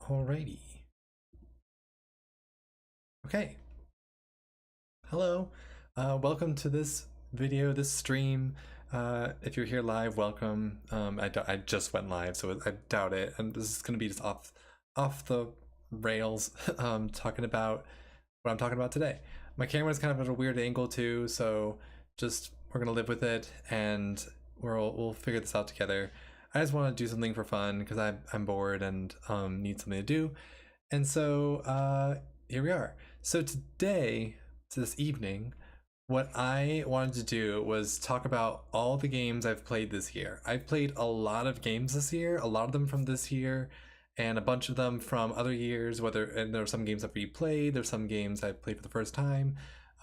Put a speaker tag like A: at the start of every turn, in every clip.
A: Alrighty. Okay. Hello. Welcome to this video, this stream. If you're here live, welcome. I just went live, so I doubt it. And this is gonna be just off the rails. Talking about what I'm talking about today. My camera's kind of at a weird angle too, so just we're gonna live with it, and we'll figure this out together. I just want to do something for fun because I'm bored and need something to do, and so here we are. So today, this evening, what I wanted to do was talk about all the games I've played this year. I've played a lot of games this year, a lot of them from this year, and a bunch of them from other years. And there are some games I've replayed, there's some games I've played for the first time.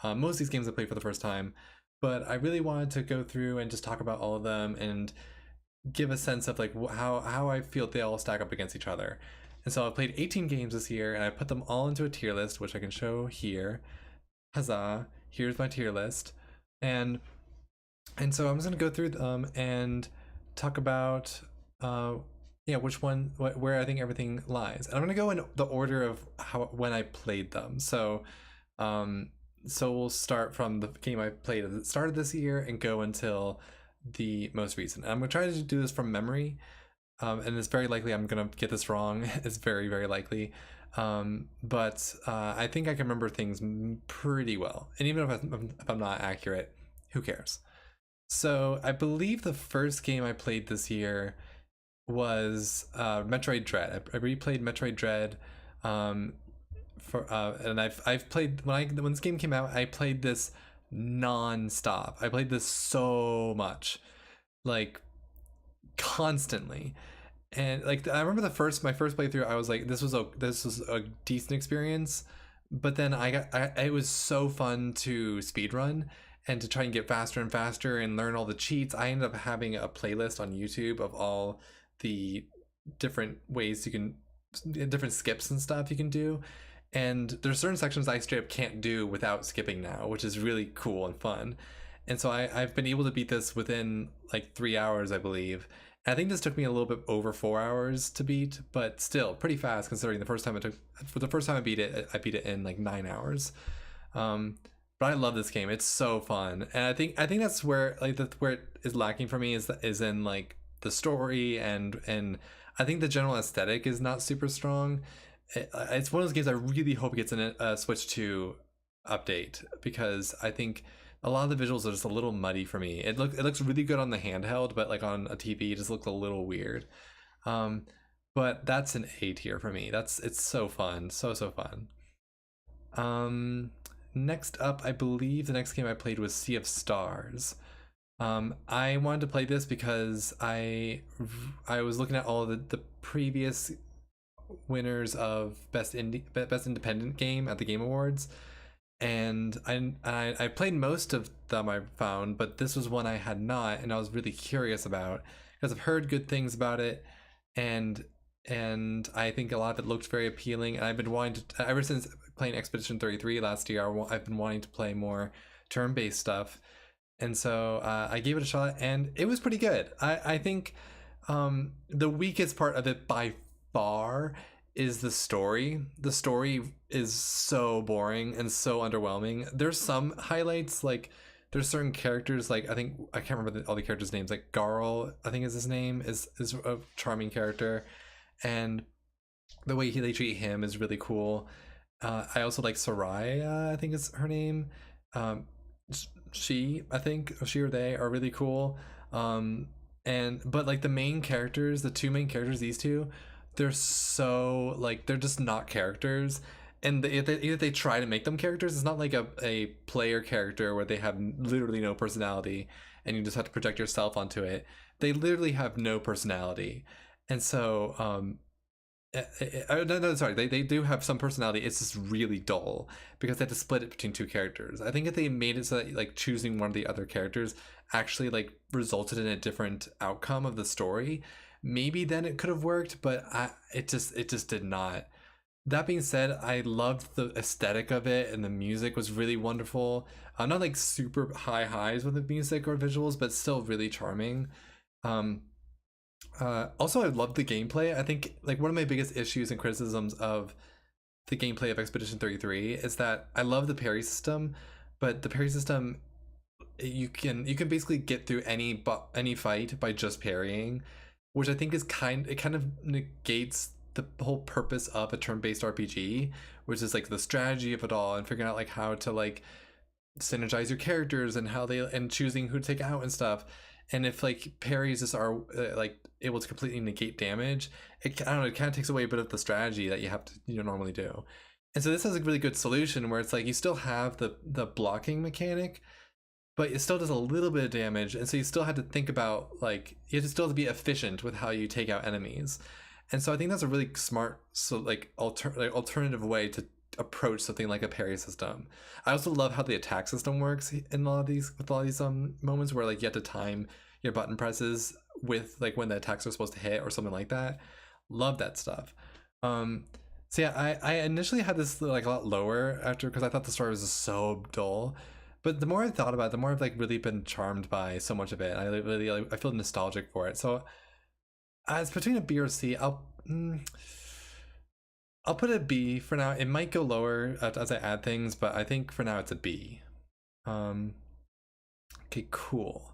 A: Most of these games I played for the first time, but I really wanted to go through and just talk about all of them and give a sense of like how I feel they all stack up against each other. And so I played 18 games this year, and I put them all into a tier list, which I can show here. Huzzah! Here's my tier list, and so I'm just gonna go through them and talk about yeah, which one, where I think everything lies. And I'm gonna go in the order of when I played them. So we'll start from the game I played at the start of this year and go until the most recent. And I'm gonna try to do this from memory, and it's very likely I'm gonna get this wrong. It's very, very likely, but I think I can remember things pretty well. And even if I'm not accurate, who cares? So I believe the first game I played this year was Metroid Dread. I replayed Metroid Dread, and I've played when this game came out. I played this non-stop. I played this so much, like constantly. And like I remember my first playthrough, I was like, this was a decent experience. But then it was so fun to speedrun and to try and get faster and faster and learn all the cheats. I ended up having a playlist on YouTube of all the different ways you can, different skips and stuff you can do. And there's certain sections I straight up can't do without skipping now, which is really cool and fun. And so I've been able to beat this within like 3 hours, I believe. I think this took me a little bit over 4 hours to beat, but still pretty fast considering the first time I beat it in like 9 hours. But I love this game. It's so fun, and I think that's where where it is lacking for me is in like the story, and I think the general aesthetic is not super strong. It's one of those games I really hope it gets in a Switch 2 update, because I think a lot of the visuals are just a little muddy for me. It looks really good on the handheld, but like on a TV, it just looks a little weird. But that's an A tier for me. It's so fun, so fun. Next up, I believe the next game I played was Sea of Stars. I wanted to play this because I was looking at all the previous winners of best independent game at the Game Awards, and I played most of them I found, but this was one I had not, and I was really curious about because I've heard good things about it, and I think a lot of it looked very appealing, and I've been wanting to, ever since playing Expedition 33 last year, I've been wanting to play more turn-based stuff, and so I gave it a shot, and it was pretty good. I think the weakest part of it by far is the story. The story is so boring and so underwhelming. There's some highlights, like there's certain characters, like I can't remember all the characters' names, like Garl, I think is his name, is a charming character, and the way they treat him is really cool. I also like Soraya, I think is her name. She or they are really cool. But like the main characters, the two main characters, these two, they're so like they're just not characters. And if they try to make them characters, it's not like a player character where they have literally no personality and you just have to project yourself onto it. They literally have no personality. And so no, sorry, they do have some personality. It's just really dull because they have to split it between two characters. I think if they made it so that like choosing one of the other characters actually like resulted in a different outcome of the story, maybe then it could have worked, but it just did not. That being said, I loved the aesthetic of it, and the music was really wonderful. Not like super high highs with the music or visuals, but still really charming. Also, I love the gameplay. I think like one of my biggest issues and criticisms of the gameplay of Expedition 33 is that I love the parry system, but the parry system, you can basically get through any fight by just parrying, which I think is kind of negates the whole purpose of a turn-based RPG, which is like the strategy of it all and figuring out like how to like synergize your characters and how they and choosing who to take out and stuff. And if like parries just are like able to completely negate damage, I don't know, it kind of takes away a bit of the strategy that you have to normally do. And so this has a really good solution where it's like you still have the blocking mechanic, but it still does a little bit of damage, and so you still had to think about like you have to still be efficient with how you take out enemies. And so I think that's a really smart alternative way to approach something like a parry system. I also love how the attack system works in a lot of these moments where like you have to time your button presses with like when the attacks are supposed to hit or something like that. Love that stuff. So yeah, I initially had this like a lot lower after because I thought the story was just so dull. But the more I thought about it, the more I've like really been charmed by so much of it. I really I feel nostalgic for it. So as between a B or C, I'll put a B for now. It might go lower as I add things, but I think for now it's a B. Okay, cool.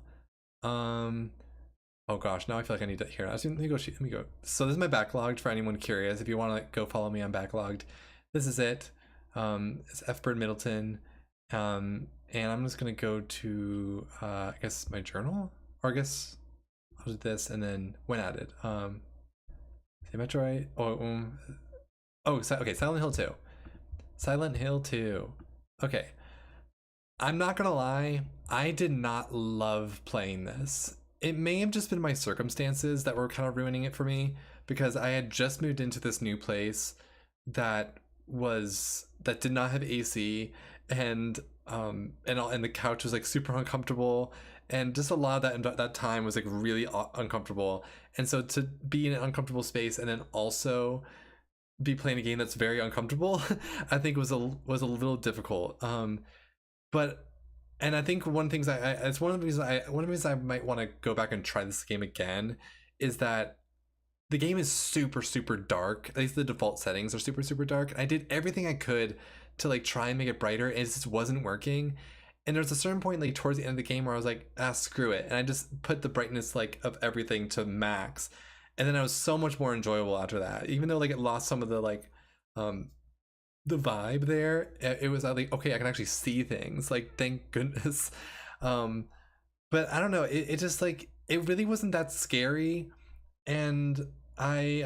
A: Oh gosh, now I feel like I need to hear it. Let me go. So this is my backlogged for anyone curious. If you want to go follow me on backlogged, this is it. It's F Bird Middleton. And I'm just gonna go to I guess my journal, or I guess I'll do this and then when added. Say Metroid. Okay, Silent Hill 2. Silent Hill 2. Okay. I'm not gonna lie, I did not love playing this. It may have just been my circumstances that were kind of ruining it for me, because I had just moved into this new place that did not have AC, and the couch was like super uncomfortable, and just a lot of that time was like really uncomfortable. And so to be in an uncomfortable space and then also be playing a game that's very uncomfortable, I think was a little difficult. But and I think one of the things it's one of the reasons I might want to go back and try this game again is that the game is super dark. At least the default settings are super dark. I did everything I could to like try and make it brighter, and it just wasn't working. And there's a certain point like towards the end of the game where I was like, screw it, and I just put the brightness like of everything to max, and then I was so much more enjoyable after that. Even though like it lost some of the like the vibe there, it was like, okay, I can actually see things, like thank goodness. But I don't know, it just like it really wasn't that scary. And I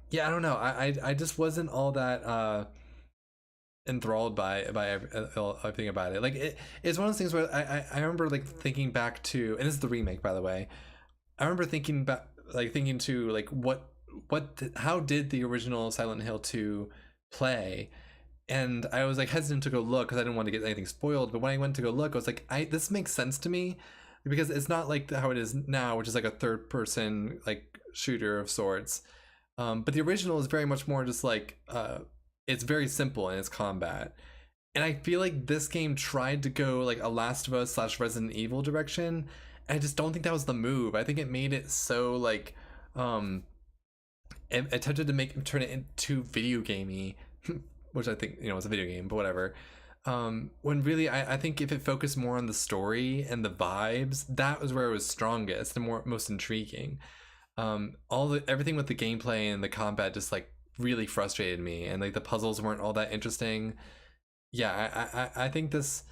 A: yeah, I don't know, I just wasn't all that enthralled by everything about it. Like it's one of those things where I remember like thinking back to, and this is the remake by the way, I remember thinking back, like thinking to like how did the original Silent Hill 2 play. And I was like hesitant to go look because I didn't want to get anything spoiled. But when I went to go look, I was like, this makes sense to me, because it's not like how it is now, which is like a third person like shooter of sorts. But the original is very much more just like it's very simple in its combat. And I feel like this game tried to go like a Last of Us / Resident Evil direction. And I just don't think that was the move. I think it made it so like it attempted to turn it into video gamey, which I think is a video game, but whatever. When really I think if it focused more on the story and the vibes, that was where it was strongest and most intriguing. Everything with the gameplay and the combat just like really frustrated me, and like the puzzles weren't all that interesting. Yeah, I think this.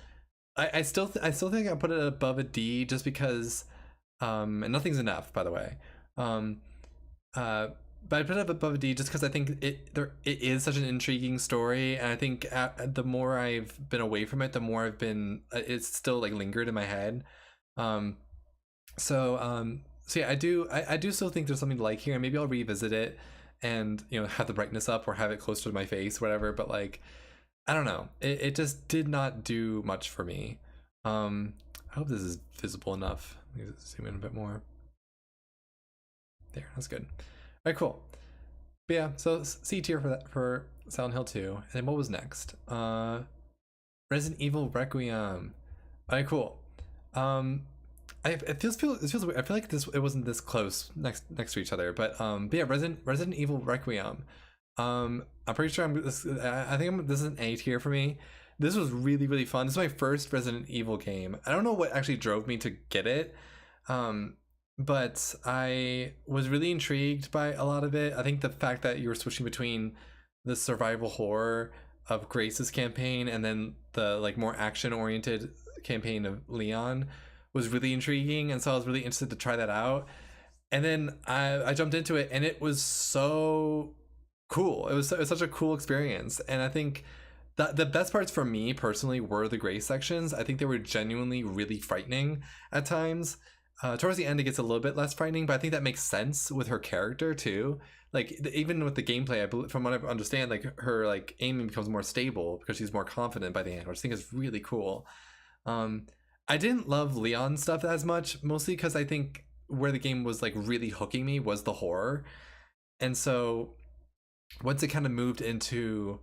A: I still think I put it above a D just because, and nothing's enough, by the way. But I put it above a D just because I think it is such an intriguing story, and I think the more I've been away from it, the more I've been it's still like lingered in my head. So yeah, I do still think there's something to like here, and maybe I'll revisit it and have the brightness up or have it closer to my face, whatever. But like, I don't know, it just did not do much for me. I hope this is visible enough. Let me zoom in a bit more. There, that's good. All right, cool. But yeah, so C tier for Silent Hill 2. And then what was next? Resident Evil Requiem. All right, cool. it feels weird. I feel like it wasn't this close next to each other, but yeah, Resident Evil Requiem. I'm pretty sure I think this is an A tier for me. This was really fun. This is my first Resident Evil game. I don't know what actually drove me to get it, um, but I was really intrigued by a lot of it. I think the fact that you were switching between the survival horror of Grace's campaign and then the like more action oriented campaign of Leon was really intriguing, and so I was really interested to try that out. And then I jumped into it, and it was so cool. It was such a cool experience, and I think that the best parts for me personally were the Grace sections. I think they were genuinely really frightening at times. Towards the end, it gets a little bit less frightening, but I think that makes sense with her character too. Like even with the gameplay, I believe, from what I understand, like her like aiming becomes more stable because she's more confident by the end, which I think is really cool. Um, I didn't love Leon stuff as much, mostly because I think where the game was like really hooking me was the horror, and so once it kind of moved into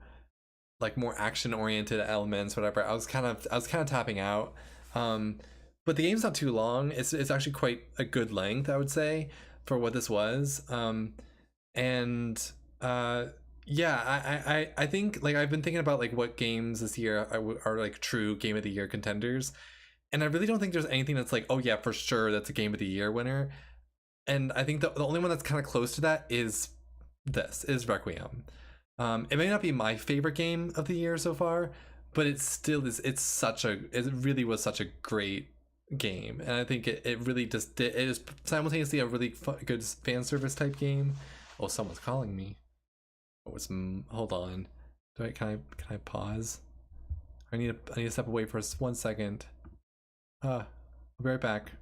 A: like more action oriented elements, whatever, I was kind of tapping out. Um, but the game's not too long. It's actually quite a good length, I would say, for what this was. And uh, yeah, I think like I've been thinking about like what games this year are like true game of the year contenders, and I really don't think there's anything that's like, oh yeah, for sure that's a game of the year winner. And I think the only one that's kind of close to that is Requiem. It may not be my favorite game of the year so far, but it still is. It really was such a great game, and I think it really just it is simultaneously a really good fan service type game. Oh, someone's calling me. Oh, hold on. Can I pause? I need to step away for 1 second. I'll be right back.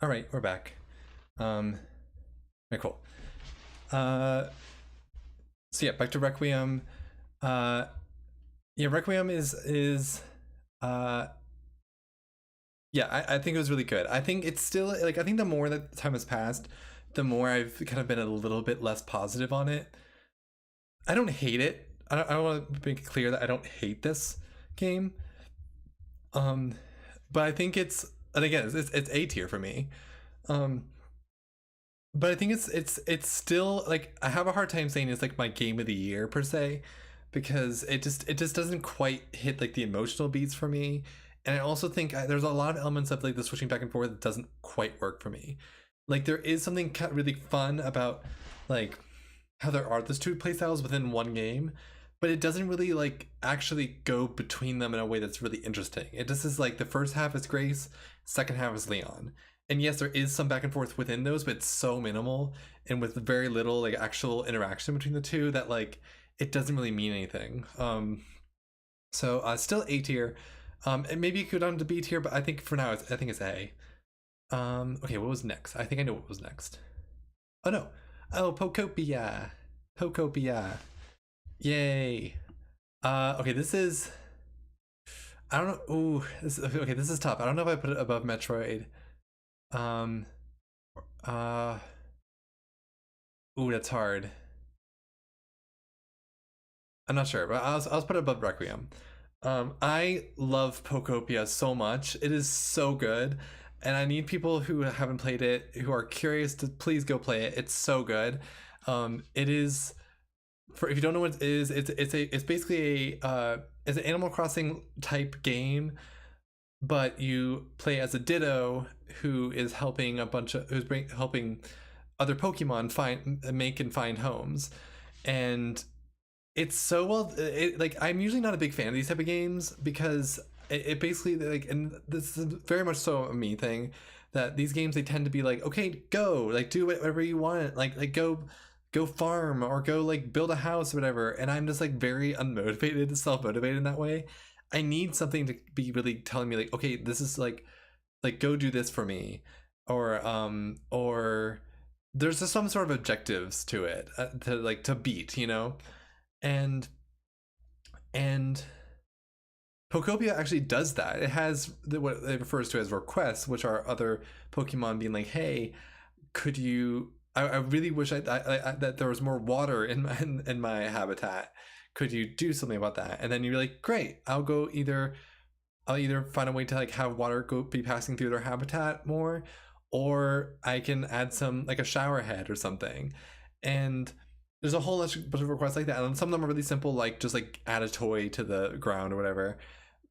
A: All right, we're back. Very cool. So yeah, back to Requiem. Uh, yeah, Requiem is uh, yeah, I think it was really good. I think it's still like I think the more that time has passed, the more I've kind of been a little bit less positive on it. I don't hate it. I don't want to make it clear that I don't hate this game. Um, but I think it's, and again it's A tier for me. Um, but I think it's still like I have a hard time saying it's like my game of the year per se, because it just doesn't quite hit like the emotional beats for me. And I also think there's a lot of elements of like the switching back and forth that doesn't quite work for me. Like there is something really fun about like how there are those two playstyles within one game, but it doesn't really like actually go between them in a way that's really interesting. It just is like the first half is Grace, second half is Leon. And yes, there is some back and forth within those, but it's so minimal and with very little like actual interaction between the two that like it doesn't really mean anything. So still A tier. And maybe it could go down to B tier, but I think for now I think it's A. Okay, what was next? I think I know what was next. Oh no. Oh, Pokopia. Pokopia. Yay. Okay, this is, I don't know. Ooh, okay, this is tough. I don't know if I put it above Metroid. Um uh Ooh, that's hard. I'm not sure, but I'll put it above Requiem. I love Pokopia so much. It is so good. And I need people who haven't played it, who are curious, to please go play it. It's so good. It is, for if you don't know what it is, it's basically it's an Animal Crossing type game, but you play as a Ditto who is helping helping other Pokemon make and find homes, and it's so well. Like I'm usually not a big fan of these type of games because it basically like, and this is very much so a me thing, that these games they tend to be like, okay, go like do whatever you want, like go farm or go like build a house or whatever, and I'm just like very unmotivated, self-motivated in that way. I need something to be really telling me like, okay, this is like go do this for me, or there's just some sort of objectives to it, to like to beat, and and Pokopia actually does that. It has what it refers to as requests, which are other Pokemon being like, "Hey, could you? I really wish that there was more water in my habitat. Could you do something about that?" And then you're like, "Great, I'll either find a way to like have water be passing through their habitat more, or I can add some like a shower head or something." And there's a whole bunch of requests like that, and some of them are really simple, like just like add a toy to the ground or whatever.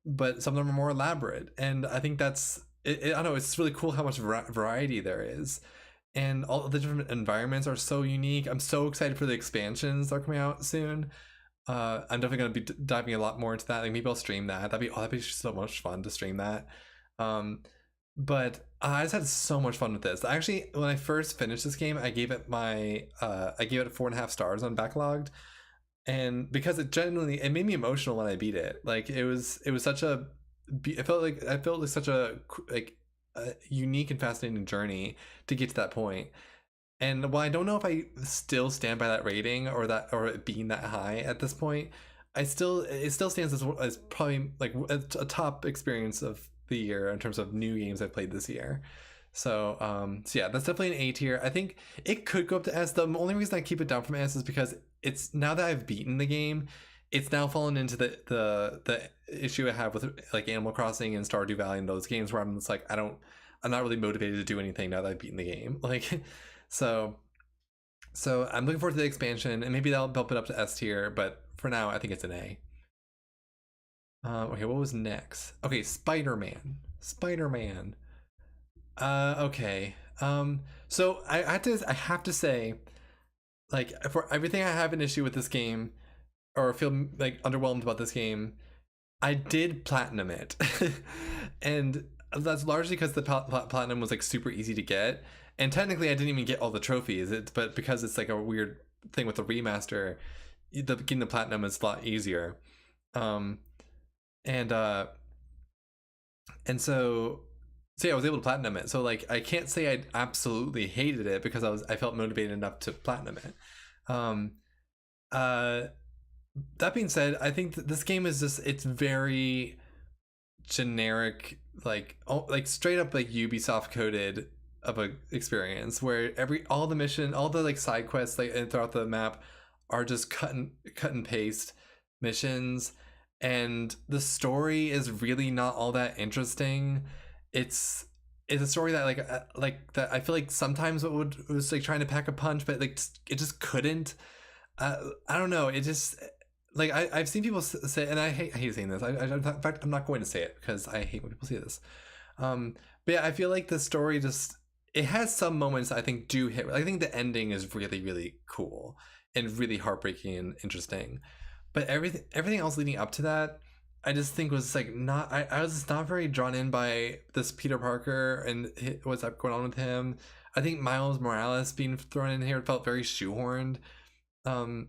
A: But some of them are more elaborate, and I think that's I don't know. It's really cool how much variety there is, and all the different environments are so unique. I'm so excited for the expansions that are coming out soon. I'm definitely going to be diving a lot more into that. Like maybe I'll stream that. That'd be so much fun to stream that. Um, but I just had so much fun with this. Actually, when I first finished this game, I gave it 4.5 stars on Backlogged, and because it made me emotional when I beat it. Like it was such a, it felt like such a like a unique and fascinating journey to get to that point. And while I don't know if I still stand by that rating or it being that high at this point, it still stands as probably like a top experience of the year in terms of new games I've played this year. So yeah, that's definitely an A tier. I think it could go up to S. The only reason I keep it down from S is because it's now that I've beaten the game, it's now fallen into the issue I have with like Animal Crossing and Stardew Valley and those games where I'm just like I'm not really motivated to do anything now that I've beaten the game. Like so I'm looking forward to the expansion, and maybe that'll bump it up to S tier, but for now I think it's an A. Okay, what was next? Okay, Spider-Man. Spider-Man. Okay. So I have to say, like for everything I have an issue with this game, or feel like underwhelmed about this game, I did platinum it, and that's largely because the platinum was like super easy to get, and technically I didn't even get all the trophies. But because it's like a weird thing with the remaster, getting the platinum is a lot easier. Um, and uh, and so so yeah, I was able to platinum it. So like I can't say I absolutely hated it because I felt motivated enough to platinum it. Um, uh, that being said, I think that this game is just, it's very generic, like like straight up like Ubisoft coded of a experience where all the mission, all the like side quests like throughout the map are just cut and paste missions, and the story is really not all that interesting. It's a story that like that I feel like sometimes it was like trying to pack a punch, but like it just couldn't. I don't know. It just like I've seen people say, and I hate saying this. In fact, I'm not going to say it because I hate when people say this. But yeah, I feel like the story just, it has some moments I think do hit. I think the ending is really cool and really heartbreaking and interesting. But everything else leading up to that, I just think was like not. I was just not very drawn in by this Peter Parker and what's going on with him. I think Miles Morales being thrown in here felt very shoehorned. Um,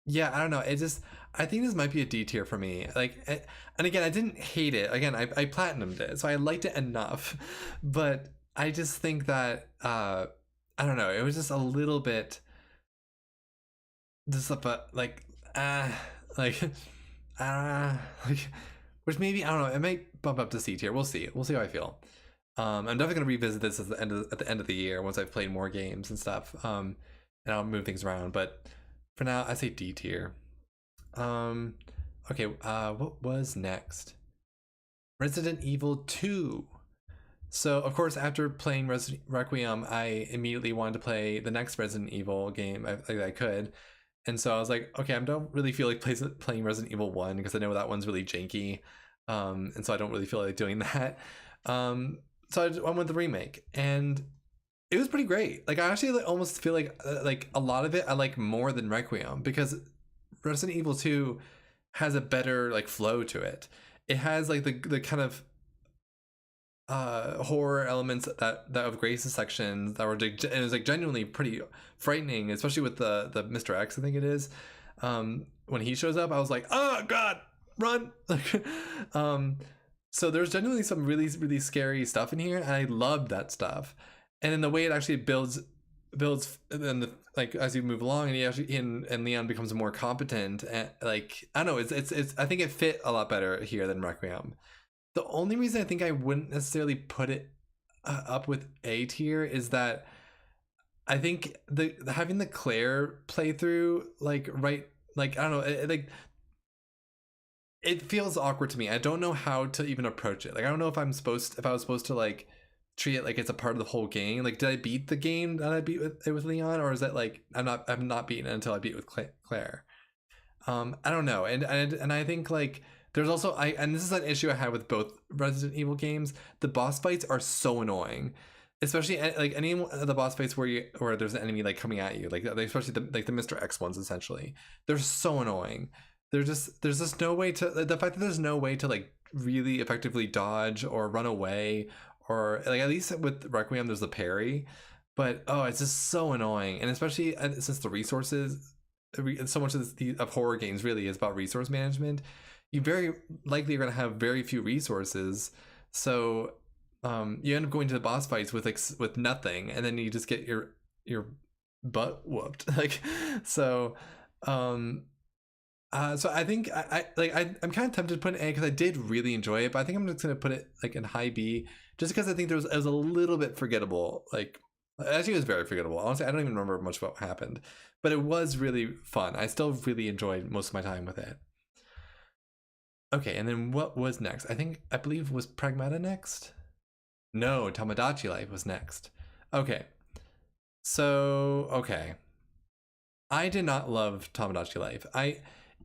A: yeah, I don't know. It just, I think this might be a D tier for me. And again, I didn't hate it. Again, I platinumed it, so I liked it enough. But I just think that I don't know. It was just a little bit, just like like like, which maybe I don't know. It might bump up to C tier. We'll see. We'll see how I feel. I'm definitely gonna revisit this at the end of the year once I've played more games and stuff. And I'll move things around, but for now, I say D tier. Okay, what was next? Resident Evil 2. So, of course, after playing Requiem, I immediately wanted to play the next Resident Evil game I could. And so I was like, okay, I don't really feel like playing Resident Evil 1 because I know that one's really janky. And so I don't really feel like doing that. So I went with the remake. And it was pretty great. Like, I actually almost feel like a lot of it I like more than Requiem because Resident Evil 2 has a better like flow to it. It has like the kind of horror elements that of Grace's sections that were, and it was like genuinely pretty frightening, especially with the Mr. X, I think it is. When he shows up, I was like, oh god, run. So there's genuinely some really scary stuff in here, and I loved that stuff. And in the way it actually builds and like as you move along, and he actually and Leon becomes more competent, and like I don't know, it's I think it fit a lot better here than Requiem. The only reason I think I wouldn't necessarily put it up with A tier is that I think having the Claire playthrough I don't know, it feels awkward to me. I don't know how to even approach it. Like I don't know if I was supposed to like treat it like it's a part of the whole game. Like, did I beat the game that I beat with Leon, or is that like I'm not beating it until I beat with Claire? I don't know, and I think like there's also and this is an issue I had with both Resident Evil games. The boss fights are so annoying, especially like any of the boss fights where there's an enemy like coming at you, like especially the Mr. X ones. Essentially, they're so annoying. There's just no way to, the fact that there's no way to like really effectively dodge or run away, or like at least with Requiem there's the parry, but oh, it's just so annoying. And especially since the resources, so much of horror games really is about resource management, you very likely are going to have very few resources, so you end up going to the boss fights with nothing, and then you just get your butt whooped. Like so so I think I'm kind of tempted to put an A because I did really enjoy it, but I think I'm just gonna put it like in high B, just because I think it was a little bit forgettable. Like actually, it was very forgettable. Honestly, I don't even remember much about what happened, but it was really fun. I still really enjoyed most of my time with it. Okay, and then what was next? I believe was Pragmata next. No, Tomodachi Life was next. Okay, so okay, I did not love Tomodachi Life.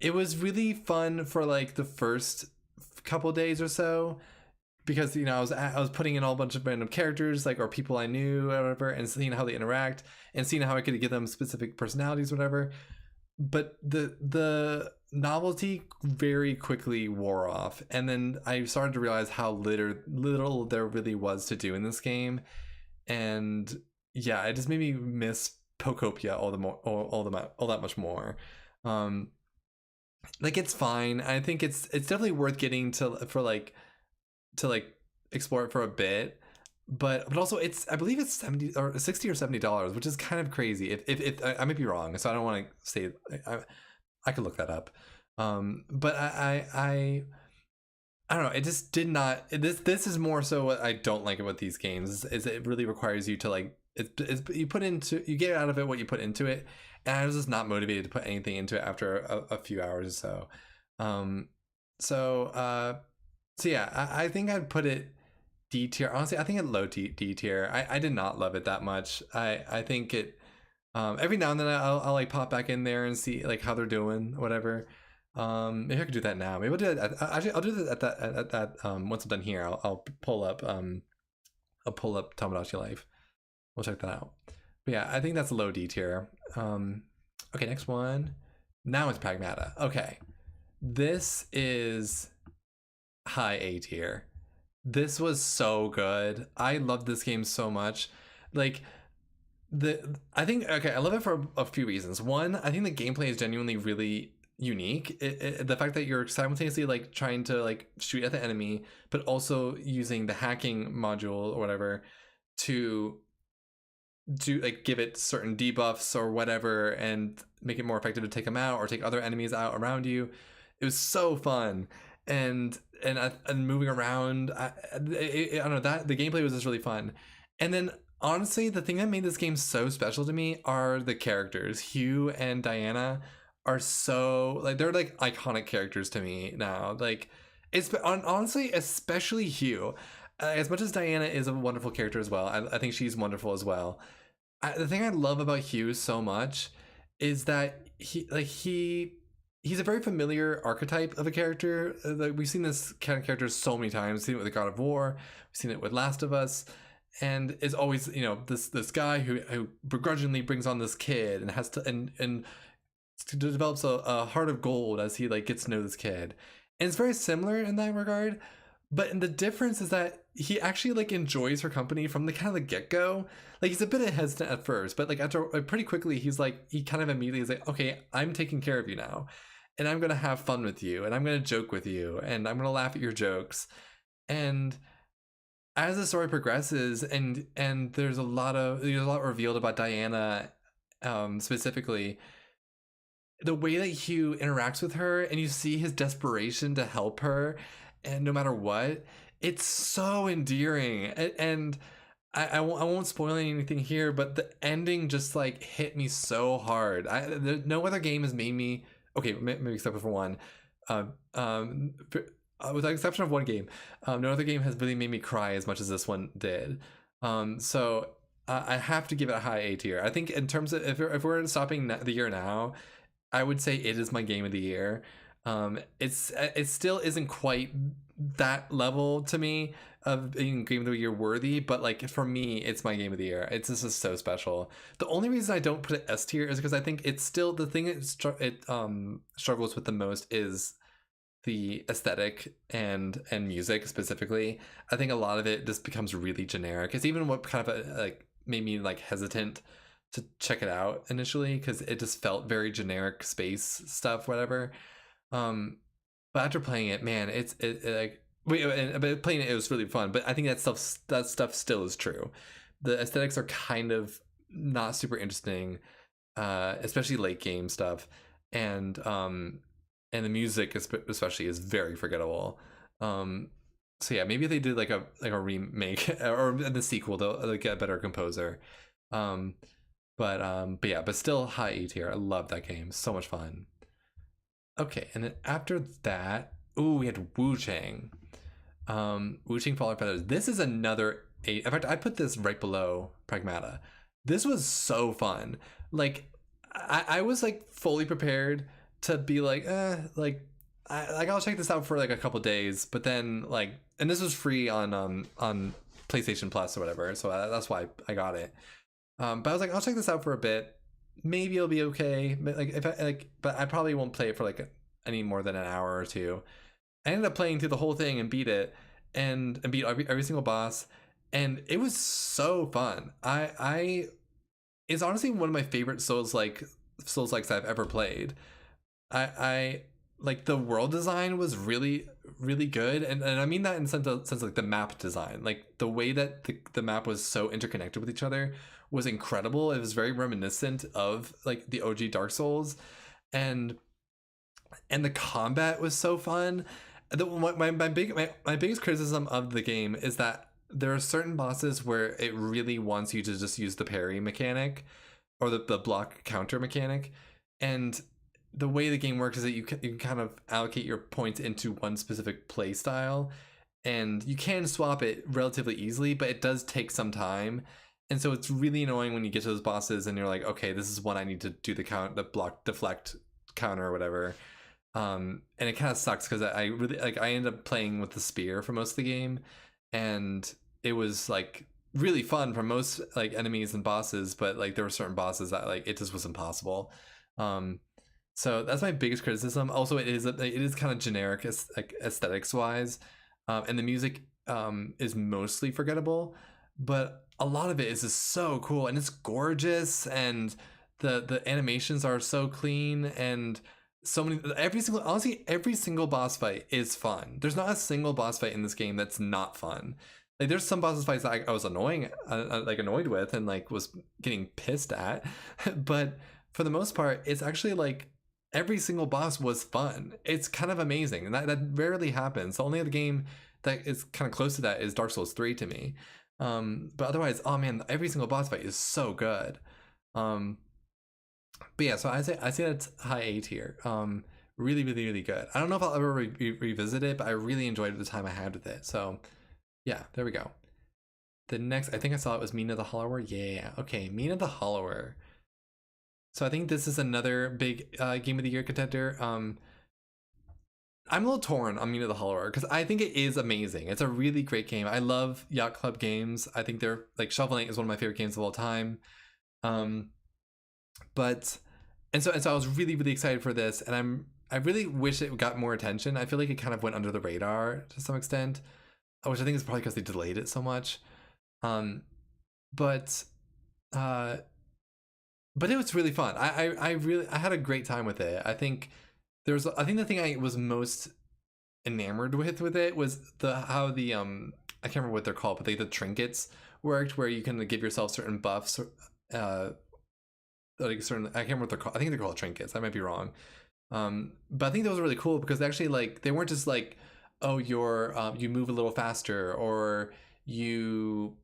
A: It was really fun for like the first couple days or so, because I was putting in all a bunch of random characters, like, or people I knew or whatever, and seeing how they interact and seeing how I could give them specific personalities or whatever. But the novelty very quickly wore off, and then I started to realize how little there really was to do in this game, and yeah, it just made me miss Pokopia all that much more. Like it's fine. I think it's definitely worth getting to explore it for a bit. but also it's, I believe it's 70 or 60 or $70, which is kind of crazy. If I might be wrong, so I don't want to say, I could look that up. But I don't know. It just did not. This is more so what I don't like about these games is it really requires you to like you put into, you get out of it what you put into it, and I was just not motivated to put anything into it after a few hours or so. Um, so so yeah, I think I'd put it D tier. Honestly, I think it low D tier. I did not love it that much. I think it. Every now and then I'll like pop back in there and see like how they're doing, whatever. Maybe I could do that now. Maybe I'll do that. Actually, I'll do that at that. Once I'm done here, I'll pull up. I'll pull up Tomodachi Life. We'll check that out. But yeah, I think that's low D tier. Okay, next one. Now it's Pragmata. Okay, this is high A tier. This was so good. I love this game so much. Like I think, okay, I love it for a few reasons. One, I think the gameplay is genuinely really unique. The fact that you're simultaneously like trying to like shoot at the enemy, but also using the hacking module or whatever to do like give it certain debuffs or whatever and make it more effective to take them out or take other enemies out around you. It was so fun. And moving around, I don't know, that the gameplay was just really fun. And then honestly, the thing that made this game so special to me are the characters. Hugh and Diana are so like, they're like iconic characters to me now. Like it's honestly, especially Hugh. As much as Diana is a wonderful character as well, I think she's wonderful as well. The thing I love about Hugh so much is that he's a very familiar archetype of a character. Like we've seen this kind of character so many times. We've seen it with the God of War. We've seen it with Last of Us, and is always, you know, this guy who begrudgingly brings on this kid and has to and develops a heart of gold as he like gets to know this kid. And it's very similar in that regard, but the difference is that he actually like enjoys her company from the kind of the get-go. Like he's a bit hesitant at first, but like after pretty quickly he's like, he kind of immediately is like, okay, I'm taking care of you now, and I'm gonna have fun with you, and I'm gonna joke with you, and I'm gonna laugh at your jokes. And as the story progresses, and there's a lot revealed about Diana, specifically, the way that Hugh interacts with her, and you see his desperation to help her, and no matter what, it's so endearing. And I won't spoil anything here, but the ending just like hit me so hard. No other game has made me, okay, maybe except for one, with the exception of one game, no other game has really made me cry as much as this one did. So I have to give it a high A tier. I think in terms of if we're stopping the year now, I would say it is my game of the year. It still isn't quite that level to me of being game of the year worthy, but like for me, it's my game of the year. It's just so special. The only reason I don't put it S tier is because I think it's still the thing it struggles with the most is the aesthetic and music specifically. I think a lot of it just becomes really generic. It's even what kind of like made me like hesitant to check it out initially, because it just felt very generic space stuff, whatever. But after playing it, man, but playing it was really fun. But I think that stuff still is true. The aesthetics are kind of not super interesting, especially late game stuff, and the music especially is very forgettable. So yeah, maybe if they did like a remake or the sequel, they'll like get a better composer. But yeah, but still high A tier. I love that game. So much fun. Okay, and then after that, ooh, we had Wu Chang. Wu Chang Fallen Feathers. This is another 8. In fact, I put this right below Pragmata. This was so fun. Like, I was like fully prepared to be like, I'll check this out for like a couple days, but then like, and this was free on PlayStation Plus or whatever, so that's why I got it. But I was like, I'll check this out for a bit. Maybe it'll be okay. But like, but I probably won't play it for like any more than an hour or two. I ended up playing through the whole thing and beat it, and beat every single boss, and it was so fun. It's honestly one of my favorite Souls likes I've ever played. I like the world design was really really good, and I mean that in sense like the map design, like the way that the map was so interconnected with each other was incredible. It was very reminiscent of like the OG Dark Souls, and the combat was so fun. My biggest criticism of the game is that there are certain bosses where it really wants you to just use the parry mechanic or the block counter mechanic, and the way the game works is that you can kind of allocate your points into one specific play style, and you can swap it relatively easily, but it does take some time. And so it's really annoying when you get to those bosses and you're like, okay, this is when I need to do the block deflect counter or whatever. And it kind of sucks because I really like I ended up playing with the spear for most of the game, and it was like really fun for most like enemies and bosses, but like there were certain bosses that like it just was impossible. So that's my biggest criticism. Also, it is kind of generic like aesthetics wise, and the music is mostly forgettable, but a lot of it is just so cool and it's gorgeous, and the animations are so clean, and so many every single boss fight is fun. There's not a single boss fight in this game that's not fun. Like there's some boss fights that I was annoyed with and like was getting pissed at, but for the most part, it's actually like every single boss was fun. It's kind of amazing, and that rarely happens. The only other game that is kind of close to that is Dark Souls 3 to me. But otherwise, oh man, every single boss fight is so good. But yeah, so I say that's high A tier. Really, really, really good. I don't know if I'll ever revisit it, but I really enjoyed the time I had with it. So yeah, there we go. The next, I think I saw it was Mina the Hollower. Yeah, okay, Mina the Hollower. So I think this is another big Game of the Year contender. I'm a little torn on Mina the Hollower because I think it is amazing. It's a really great game. I love Yacht Club games. I think they're like Shovel Knight is one of my favorite games of all time. But so I was really really excited for this, and I really wish it got more attention. I feel like it kind of went under the radar to some extent, which I think is probably because they delayed it so much. But it was really fun. I had a great time with it. I think the thing I was most enamored with it was how the I can't remember what they're called, but the trinkets worked, where you can give yourself certain buffs, like certain, I can't remember what they're called. I think they're called trinkets. I might be wrong. But I think those were really cool because actually like they weren't just like, oh, you move a little faster, or you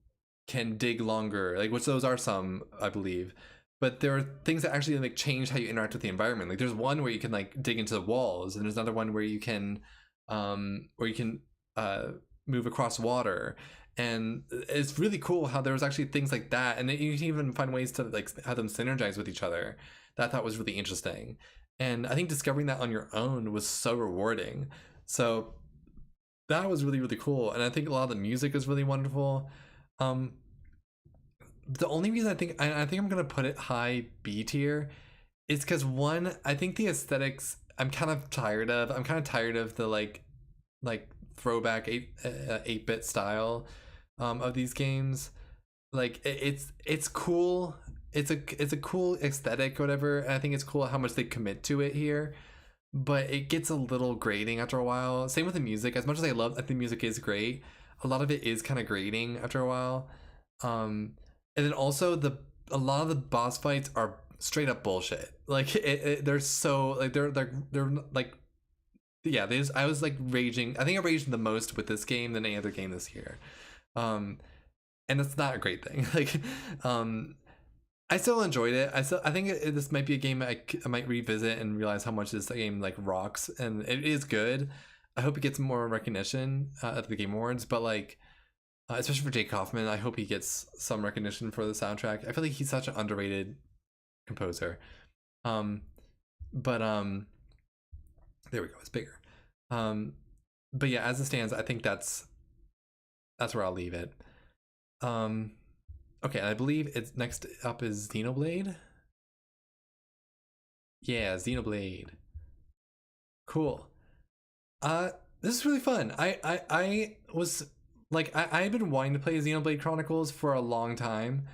A: can dig longer, like, which those are some, I believe. But there are things that actually like change how you interact with the environment. Like there's one where you can like dig into the walls, and there's another one where you can move across water. And it's really cool how there was actually things like that, and you can even find ways to like have them synergize with each other. That I thought was really interesting, and I think discovering that on your own was so rewarding. So that was really really cool, and I think a lot of the music is really wonderful. The only reason I think I'm gonna put it high B tier is because one, I think the aesthetics I'm kind of tired of. I'm kind of tired of the like throwback 8-bit style of these games. Like it's cool. It's a cool aesthetic or whatever, and I think it's cool how much they commit to it here. But it gets a little grating after a while. Same with the music. As much as I think the music is great, a lot of it is kind of grating after a while. And then also a lot of the boss fights are straight up bullshit. Like they're so like they're like, yeah, I was like raging. I think I raged the most with this game than any other game this year. And it's not a great thing. Like I still enjoyed it. I think this might be a game I might revisit and realize how much this game like rocks, and it is good. I hope it gets more recognition at the Game Awards, but like especially for Jake Kaufman, I hope he gets some recognition for the soundtrack. I feel like he's such an underrated composer. But there we go. It's bigger. But yeah, as it stands, I think that's where I'll leave it. Okay, I believe it's next up is Xenoblade. Yeah, Xenoblade. Cool. This is really fun. I was like I've been wanting to play Xenoblade Chronicles for a long time.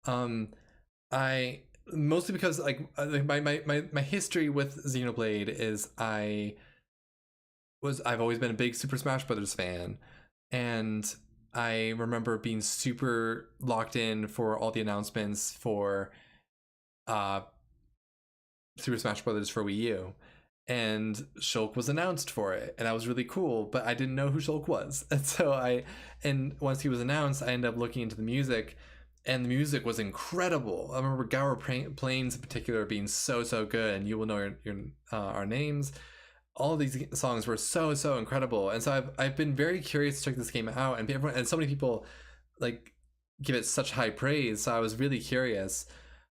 A: I mostly because like my history with Xenoblade is I've always been a big Super Smash Brothers fan, and I remember being super locked in for all the announcements for uh Super Smash Brothers for Wii U. And Shulk was announced for it, and that was really cool, but I didn't know who Shulk was. And once he was announced, I ended up looking into the music, and the music was incredible. I remember Gower Plains in particular being so good, and You Will Know Our Names. All of these songs were so incredible, and so I've been very curious to check this game out, and so many people like give it such high praise, so I was really curious.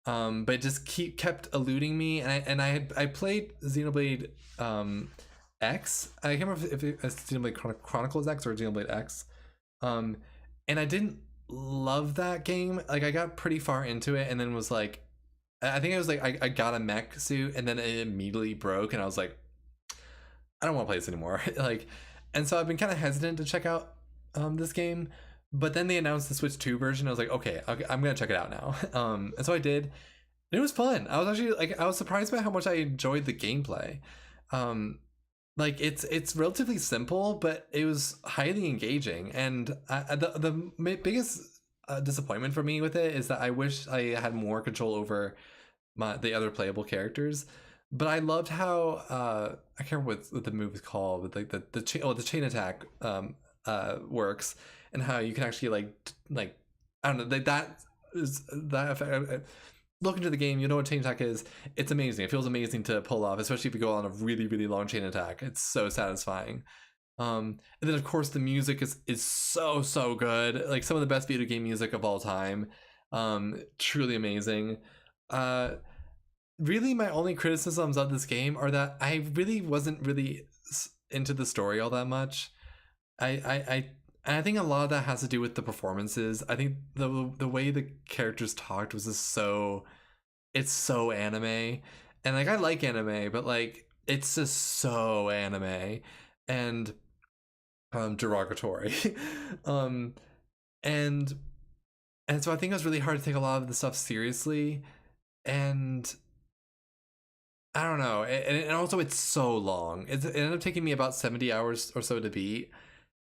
A: But it just kept eluding me, and I played Xenoblade X. I can't remember if it's Xenoblade Chronicles X or Xenoblade X. And I didn't love that game. Like, I got pretty far into it and then was like, I think it was like I got a mech suit and then it immediately broke, and I was like, I don't want to play this anymore. Like, and so I've been kind of hesitant to check out this game. But then they announced the Switch 2 version. I was like, okay, I'm gonna check it out now. And so I did. And it was fun. I was actually like, I was surprised by how much I enjoyed the gameplay. Like, it's relatively simple, but it was highly engaging. And the biggest disappointment for me with it is that I wish I had more control over the other playable characters. But I loved how I can't remember what the move is called, but like the chain attack works, and how you can actually like I don't know, that is that effect. Look into the game, you know what chain attack is. It's amazing. It feels amazing to pull off, especially if you go on a really long chain attack. It's so satisfying. And then of course the music is so good. Like, some of the best video game music of all time. Truly amazing. Really, my only criticisms of this game are that I really wasn't really into the story all that much. I think a lot of that has to do with the performances. I think the way the characters talked was just it's so anime, and like, I like anime, but like, it's just so anime and derogatory. um, and so I think it was really hard to take a lot of the stuff seriously, and I don't know, and also it's so long. It ended up taking me about 70 hours or so to beat.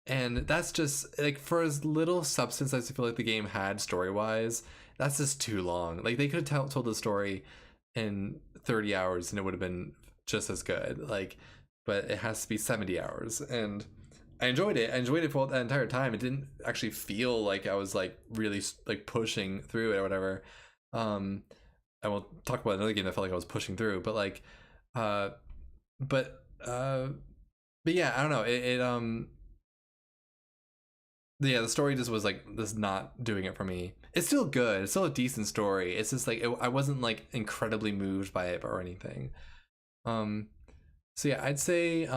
A: And that's just like, for as little substance as I feel like the game had story wise, that's just too long. Like, they could have told the story in 30 hours and it would have been just as good. Like, but it has to be 70 hours. And I enjoyed it. I enjoyed it for that entire time. It didn't actually feel like I was like really like pushing through it or whatever. I will talk about another game that felt like I was pushing through, but like, but yeah, I don't know. Yeah, the story just was like, this not doing it for me. It's still good. It's still a decent story. It's just like, I wasn't like incredibly moved by it or anything. So yeah, I'd say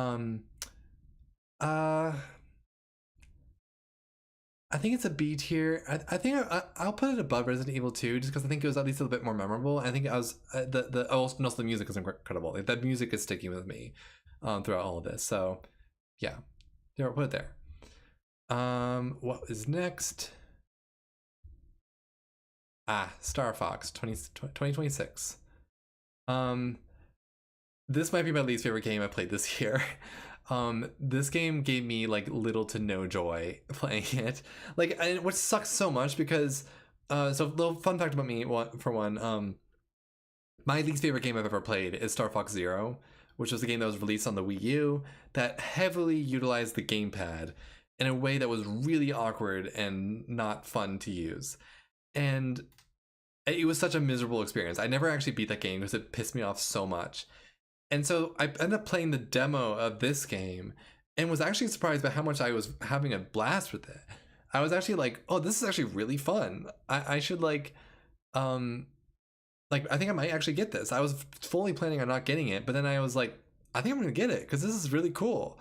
A: I think it's a B tier. I think I'll put it above Resident Evil 2 just because I think it was at least a little bit more memorable. I think I was also the music is incredible. Like, that music is sticking with me throughout all of this. So yeah, put it there. What is next? Star Fox 2026. This might be my least favorite game I played this year. This game gave me like little to no joy playing it. Like, which sucks so much because so little fun fact about me, for one, my least favorite game I've ever played is Star Fox Zero, which was the game that was released on the Wii U that heavily utilized the gamepad in a way that was really awkward and not fun to use. And it was such a miserable experience. I never actually beat that game because it pissed me off so much. And so I ended up playing the demo of this game and was actually surprised by how much I was having a blast with it. I was actually like, oh, this is actually really fun. I should like I think I might actually get this. I was fully planning on not getting it, but then I was like, I think I'm gonna get it because this is really cool.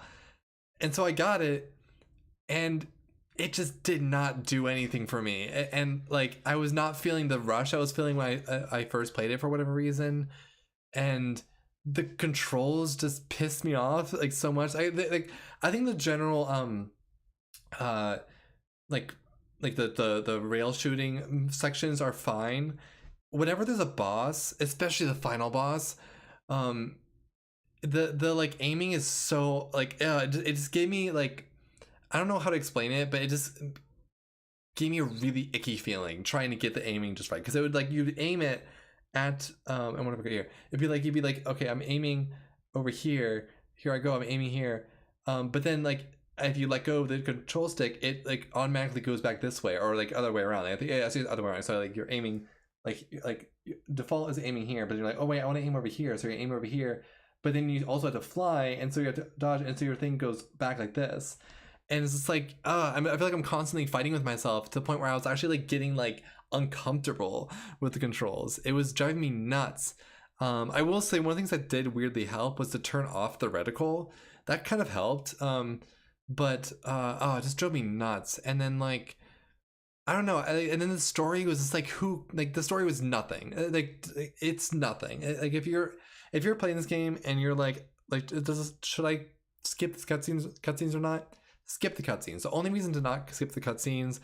A: And so I got it, and it just did not do anything for me. And like, I was not feeling the rush I was feeling when I first played it for whatever reason. And the controls just pissed me off like so much. I think the general like the rail shooting sections are fine. whenever there's a boss, especially the final boss, um, the like aiming is so like it just gave me like, I don't know how to explain it, but it just gave me a really icky feeling trying to get the aiming just right, because it would like you'd aim it at and what if I go here? You'd be like, okay, I'm aiming over here. Here I go. I'm aiming here. But then like if you let go of the control stick, it like automatically goes back this way, or like other way around. Like, I think, yeah, I see the other way around. So like you're aiming like default is aiming here, but you're like, oh wait, I want to aim over here, so you aim over here. But then you also have to fly, and so you have to dodge, and so your thing goes back like this. And it's just like, I feel like I'm constantly fighting with myself to the point where I was actually like getting like uncomfortable with the controls. It was driving me nuts. I will say one of the things that did weirdly help was to turn off the reticle. That kind of helped. But it just drove me nuts. And then like, I don't know. And then the story was just like, the story was nothing. Like it's nothing. Like if you're playing this game and you're like should I skip the cutscenes or not? Skip the cutscenes. The only reason to not skip the cutscenes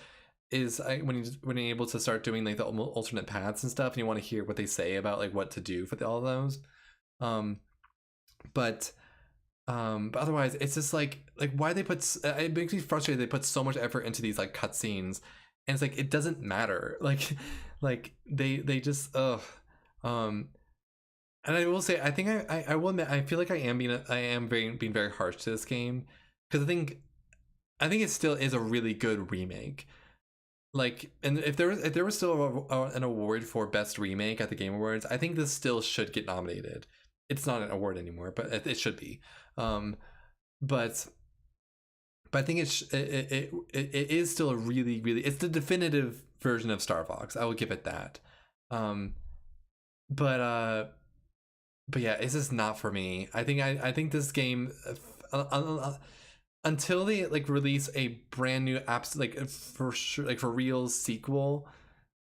A: is when you're able to start doing like the alternate paths and stuff, and you want to hear what they say about like what to do for all of those. But otherwise, it's just like why they put. It makes me frustrated. They put so much effort into these like cutscenes, and it's like it doesn't matter. Like they just And I will say, I think I will admit, I feel like I am being very harsh to this game, because I think it still is a really good remake. Like, and if there was still an award for best remake at the Game Awards, I think this still should get nominated. It's not an award anymore, but it should be. But I think it is still a really, really, it's the definitive version of Star Fox. I will give it that. But yeah, it's just not for me. I think this game, until they like release a brand new apps like for sure, like for real sequel,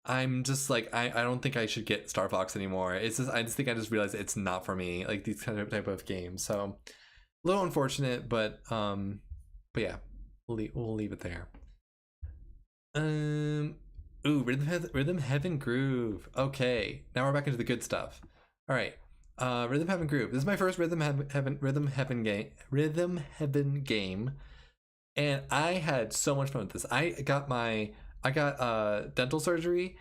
A: I'm just like, I don't think I should get Star Fox anymore. It's just, I just think I just realized it's not for me, like these kind of type of games. So a little unfortunate, but yeah, we'll leave it there. Ooh, Rhythm Heaven Groove. Okay, now we're back into the good stuff. All right. Rhythm Heaven Groove. This is my first Rhythm Heaven game, and I had so much fun with this. I got dental surgery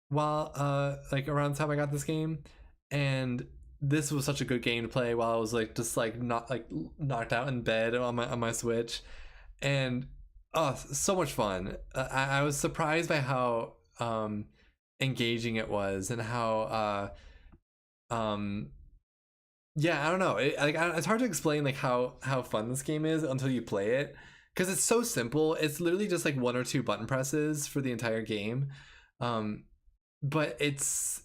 A: while like around the time I got this game, and this was such a good game to play while I was like just like not like knocked out in bed on my Switch, and so much fun. I was surprised by how engaging it was, and how yeah, I don't know. It's hard to explain like how fun this game is until you play it, because it's so simple. It's literally just like one or two button presses for the entire game, but it's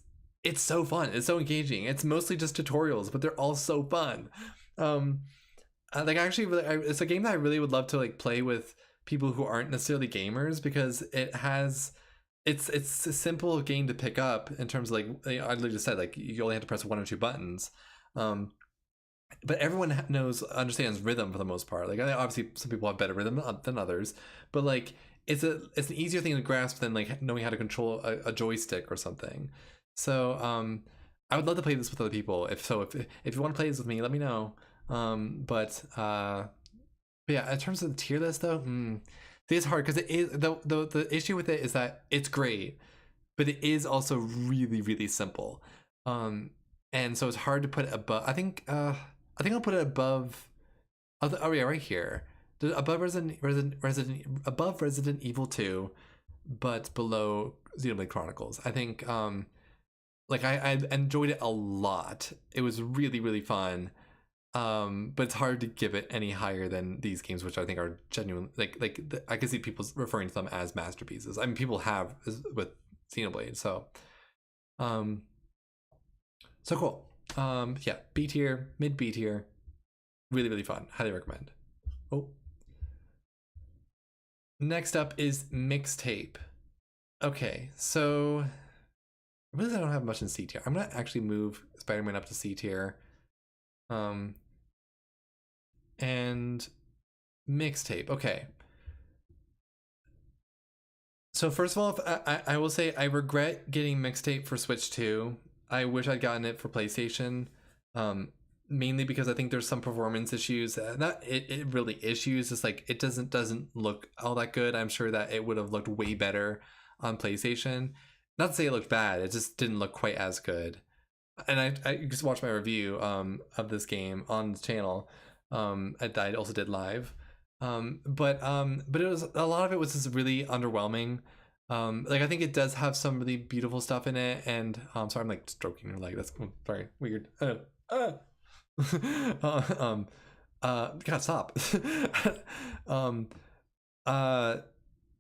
A: so fun. It's so engaging. It's mostly just tutorials, but they're all so fun. Like actually, really, it's a game that I really would love to like play with people who aren't necessarily gamers, because it's a simple game to pick up in terms of like, I literally just said like you only have to press one or two buttons. But everyone understands rhythm for the most part. Like obviously some people have better rhythm than others, but like it's an easier thing to grasp than like knowing how to control a joystick or something. So I would love to play this with other people. If you want to play this with me, let me know. But yeah, in terms of the tier list though, it's hard, because it is the issue with it is that it's great, but it is also really, really simple. And so it's hard to put it above. I think I'll put it above. Oh yeah, right here. Above Resident Evil 2, but below Xenoblade Chronicles. I think like I enjoyed it a lot. It was really, really fun. But it's hard to give it any higher than these games, which I think are genuine. I can see people referring to them as masterpieces. I mean, people have with Xenoblade. So cool. Yeah, B tier, mid B tier, really, really fun. Highly recommend. Oh, next up is Mixtape. Okay, so I really don't have much in C tier. I'm gonna actually move Spider-Man up to C tier. And Mixtape. Okay. So first of all, I will say I regret getting Mixtape for Switch 2. I wish I'd gotten it for PlayStation, mainly because I think there's some performance issues. Not it really issues. It's like it doesn't look all that good. I'm sure that it would have looked way better on PlayStation. Not to say it looked bad. It just didn't look quite as good. And I just watched my review of this game on the channel. I also did live. But it was a lot of it was just really underwhelming. Like I think it does have some really beautiful stuff in it, and sorry, I'm like stroking your leg. That's very weird. God, stop.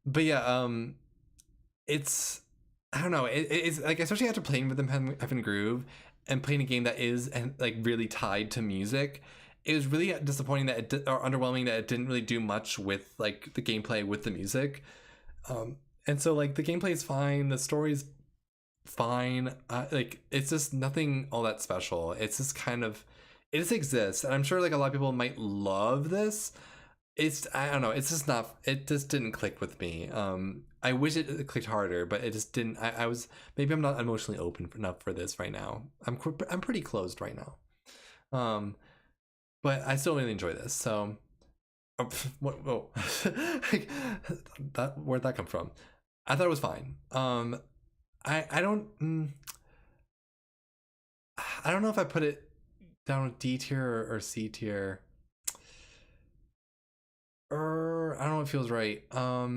A: But yeah, it's I don't know. It's like especially after playing with them Heaven Groove and playing a game that is and like really tied to music. It was really disappointing that or underwhelming that it didn't really do much with like the gameplay with the music. And so like the gameplay is fine, the story's fine. Like it's just nothing all that special. It's just kind of it just exists, and I'm sure like a lot of people might love this. It's I don't know. It's just not. It just didn't click with me. I wish it clicked harder, but it just didn't. I was maybe I'm not emotionally open enough for this right now. I'm pretty closed right now. But I still really enjoy this. So, what? Whoa, where'd that come from? I thought it was fine. I don't. I don't know if I put it down with D tier or C tier. I don't know if it feels right. I'll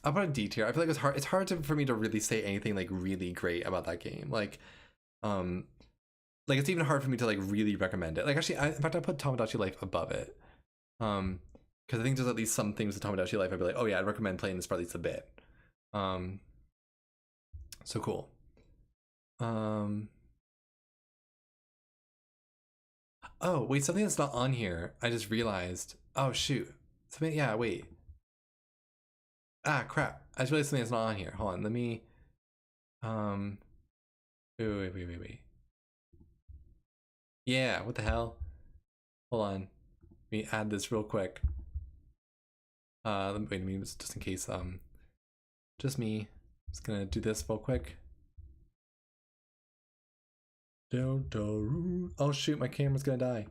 A: put a D tier. I feel like it's hard. It's hard for me to really say anything like really great about that game. Like it's even hard for me to like really recommend it. Like actually, in fact, I put Tomodachi Life above it. Because I think there's at least some things with Tomodachi Life I'd be like, oh yeah, I'd recommend playing this for at least a bit. So cool. Oh wait, something that's not on here. I just realized. Oh shoot. Something. Yeah. Wait. Ah crap. I just realized something that's not on here. Hold on. Let me. Wait. Yeah. What the hell? Hold on. Let me add this real quick. Wait a minute, just in case. Just me. Just gonna do this real quick. Oh shoot, my camera's gonna die.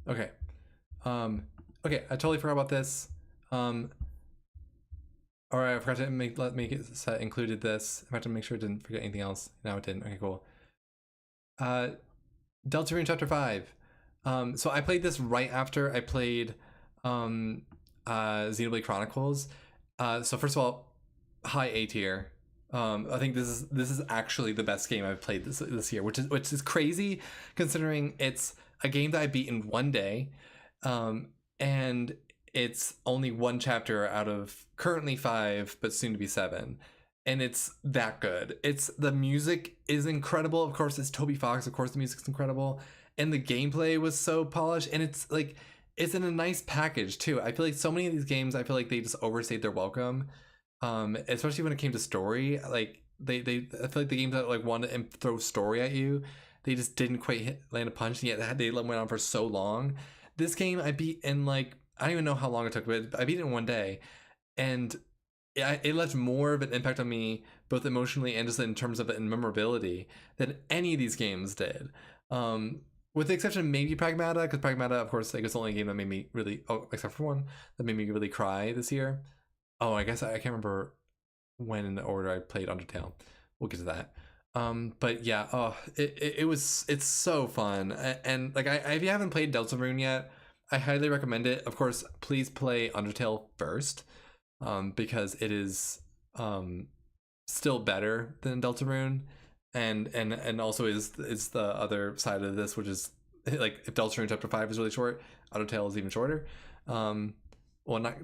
A: Okay. Okay, I totally forgot about this. All right, I forgot to make it set included this. I have to make sure I didn't forget anything else. No, it didn't. Okay, cool. Deltarune Chapter 5. So I played this right after I played Xenoblade Chronicles. So first of all, high A tier. I think this is actually the best game I've played this year, which is crazy considering it's a game that I beat in one day, and it's only one chapter out of currently 5, but soon to be 7, and it's that good. The music is incredible. Of course, it's Toby Fox. Of course, the music's incredible, and the gameplay was so polished, and it's like it's in a nice package too. I feel like so many of these games, I feel like they just overstayed their welcome. Especially when it came to story. Like I feel like the games that like want to throw story at you, they just didn't quite land a punch, and yet they went on for so long. This game I beat in like I don't even know how long it took, but I beat it in one day, and it left more of an impact on me both emotionally and just in terms of memorability than any of these games did. With the exception of maybe Pragmata, because Pragmata, of course, like it's the only game that made me really, except for one, that made me really cry this year. Oh, I guess I can't remember when in the order I played Undertale. We'll get to that. But yeah, it's so fun. And like if you haven't played Deltarune yet, I highly recommend it. Of course, please play Undertale first, because it is still better than Deltarune, and also is the other side of this, which is like if Deltarune Chapter 5 is really short, Undertale is even shorter. Well, not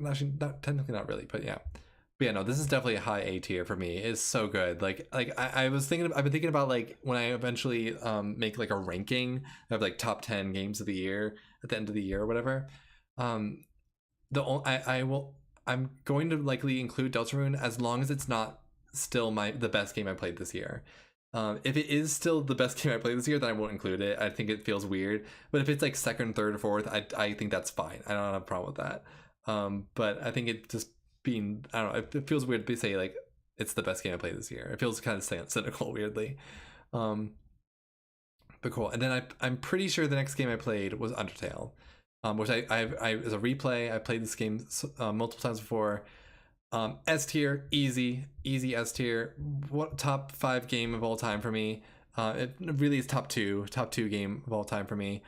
A: technically not really, but yeah. But yeah, no, this is definitely a high A tier for me. It's so good. Like I've been thinking about like when I eventually make like a ranking of like top 10 games of the year at the end of the year or whatever. Um, I'm going to likely include Deltarune as long as it's not still the best game I played this year. If it is still the best game I played this year, then I won't include it. I think it feels weird. But if it's like second, third, or fourth, I think that's fine. I don't have a problem with that. But I think it just being, I don't know, it feels weird to say like it's the best game I played this year. It feels kind of cynical, weirdly. But cool. And then I'm pretty sure the next game I played was Undertale, which I as a replay. I played this game multiple times before. S tier, easy S tier. What top 5 game of all time for me? It really is top two game of all time for me.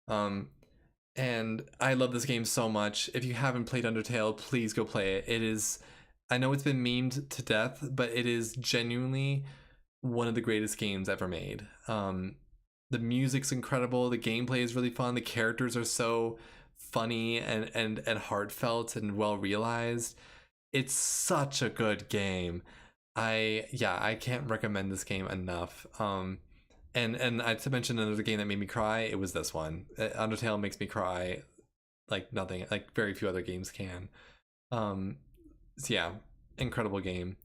A: And I love this game so much. If you haven't played Undertale, please go play it. It is, I know it's been memed to death, but it is genuinely one of the greatest games ever made. The music's incredible. The gameplay is really fun. The characters are so funny and heartfelt and well realized. It's such a good game. I can't recommend this game enough. And I to mention another game that made me cry. It was this one. Undertale makes me cry like nothing, like very few other games can. So yeah, incredible game.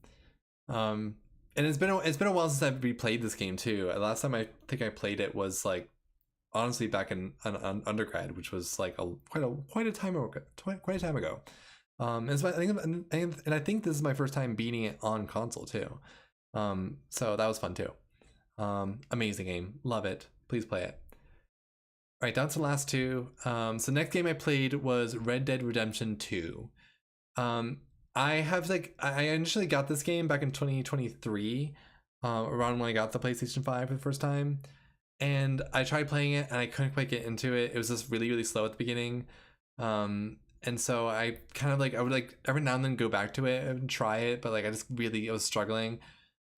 A: And it's been a while since I've replayed this game too. Last time I think I played it was like honestly back in undergrad, which was like quite a time ago. And so I think this is my first time beating it on console too. So that was fun too. Amazing game, love it. Please play it. All right, down to the last two. So next game I played was Red Dead Redemption 2. I initially got this game back in 2023, around when I got the PlayStation 5 for the first time, and I tried playing it and I couldn't quite get into it. It was just really slow at the beginning. And so I kind of like, I would like every now and then go back to it and try it, but like I was struggling.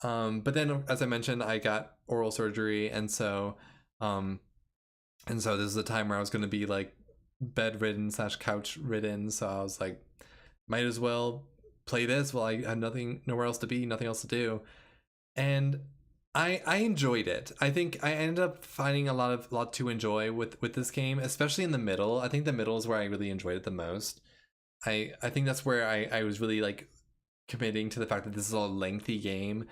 A: But then as I mentioned, I got oral surgery, and so this is a time where I was going to be like bedridden / couch ridden. So I was like, might as well play this while I had nowhere else to be, nothing else to do. And I enjoyed it. I think I ended up finding a lot to enjoy with this game, especially in the middle. I think the middle is where I really enjoyed it the most. I think that's where I was really like committing to the fact that this is a lengthy game,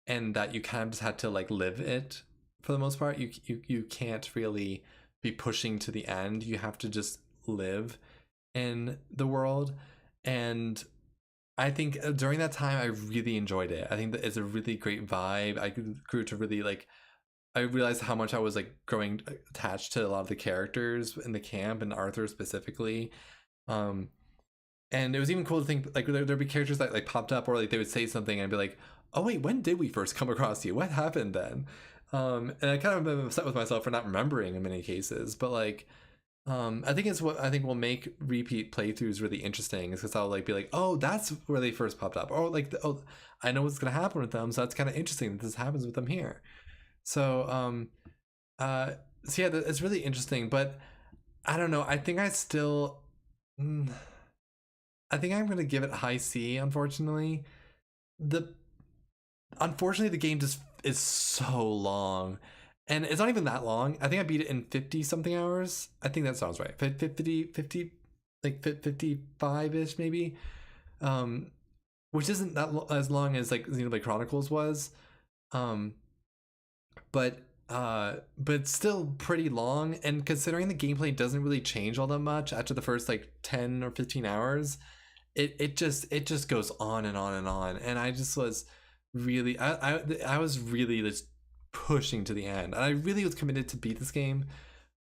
A: and that you kind of just had to like live it for the most part. You can't really be pushing to the end. You have to just live in the world. And I think during that time I really enjoyed it. I think that it's a really great vibe. I grew to really like, I realized how much I was like growing attached to a lot of the characters in the camp, and Arthur specifically. And it was even cool to think like there'd be characters that like popped up, or like they would say something and I'd be like, oh wait, when did we first come across you? What happened then? And I kind of been upset with myself for not remembering in many cases, but like, I think it's what I think will make repeat playthroughs really interesting, is because I'll like be like, oh, that's where they first popped up, or like, oh, I know what's gonna happen with them, so that's kind of interesting that this happens with them here. So so yeah, it's really interesting, but I don't know. I think I still, I think I'm gonna give it high C. Unfortunately the game just is so long, and it's not even that long. I think I beat it in 50 something hours. I think that sounds right. 50 like 55ish maybe, which isn't that as long as like Xenoblade Chronicles was, um but but still pretty long. And considering the gameplay doesn't really change all that much after the first like 10 or 15 hours, it just goes on and on and on. And I just was really, I was really just pushing to the end, and I really was committed to beat this game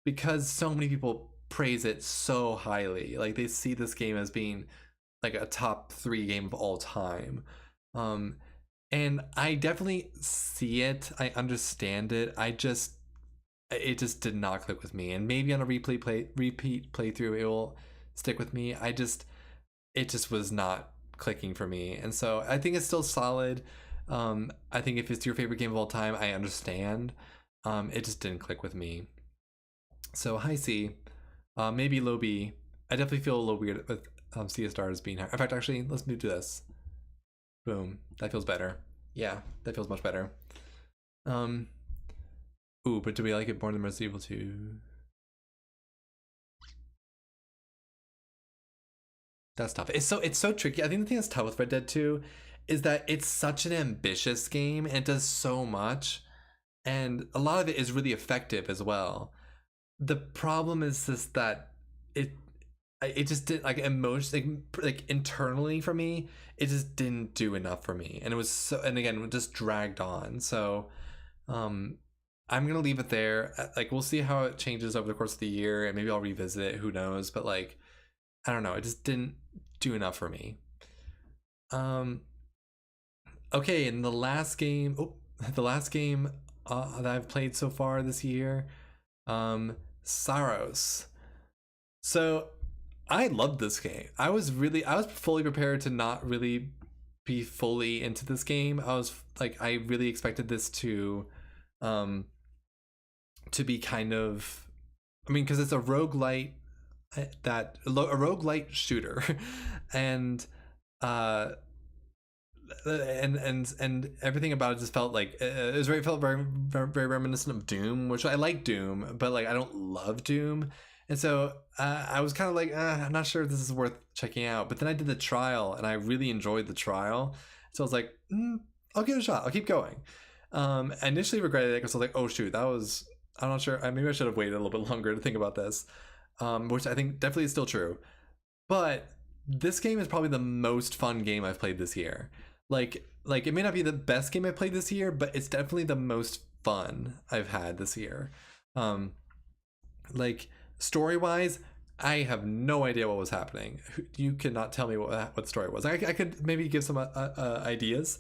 A: because so many people praise it so highly. Like they see this game as being like a top 3 game of all time. And I definitely see it. I understand it. It just did not click with me. And maybe on a repeat playthrough it will stick with me. It just was not clicking for me. And so I think it's still solid. I think if it's your favorite game of all time, I understand. It just didn't click with me. So high C, maybe low B. I definitely feel a little weird with CS stars being high. In fact, actually, let's move to this. Boom. That feels better. Yeah, that feels much better. Ooh, but do we like it more than Resident Evil 2? That's tough. It's so tricky. I think the thing that's tough with Red Dead 2 is that it's such an ambitious game and it does so much, and a lot of it is really effective as well. The problem is just that it it just didn't like emotion like internally for me. It just didn't do enough for me, and it was so, and again it just dragged on. So um I'm gonna leave it there. Like we'll see how it changes over the course of the year, and maybe I'll revisit it. Who knows? But like I don't know. It just didn't do enough for me. Um. Okay, and the last game. Oh, the last game that I've played so far this year. Saros. So I loved this game. I was fully prepared to not really be fully into this game. I was like, I really expected this um, to be kind of, I mean, because it's a roguelite a roguelite shooter, and uh, and everything about it just felt like it was very felt very reminiscent of Doom, which I like Doom, but like I don't love Doom, and so I was kind of like I'm not sure if this is worth checking out. But then I did the trial, and I really enjoyed the trial, so I was like, I'll give it a shot. I'll keep going. I initially regretted it because I was like, oh shoot, that was I'm not sure. Maybe I should have waited a little bit longer to think about this, which I think definitely is still true. But this game is probably the most fun game I've played this year. Like it may not be the best game I've played this year, but it's definitely the most fun I've had this year. Um, like story wise, I have no idea what was happening. You cannot tell me what the story was. I could maybe give some ideas.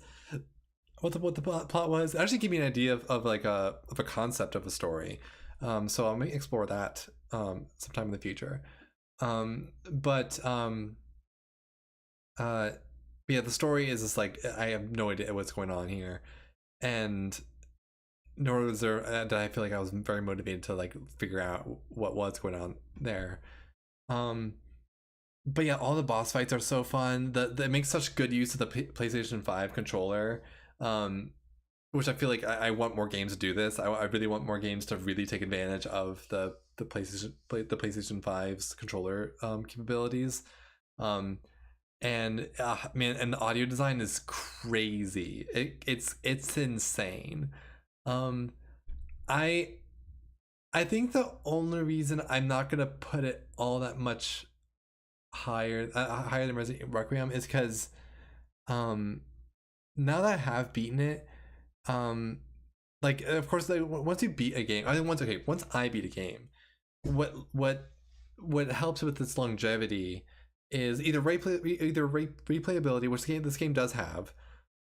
A: What the plot was. It actually give me an idea of like a concept of a story. So I may explore that sometime in the future. But yeah, the story is just like I have no idea what's going on here, and nor was there. Did I feel like I was very motivated to like figure out what was going on there. Um, but yeah, all the boss fights are so fun. It makes such good use of the PlayStation 5 controller. Um, which I feel like I want more games to do this. I really want more games to really take advantage of the PlayStation 5's controller capabilities. And man, and the audio design is crazy. It's insane. Um, I I think the only reason I'm not gonna put it all that much higher than Resident Requiem is because um now that I have beaten it, um like of course like once you beat a game, I think once I beat a game, what helps with its longevity is either replayability, which this game does have,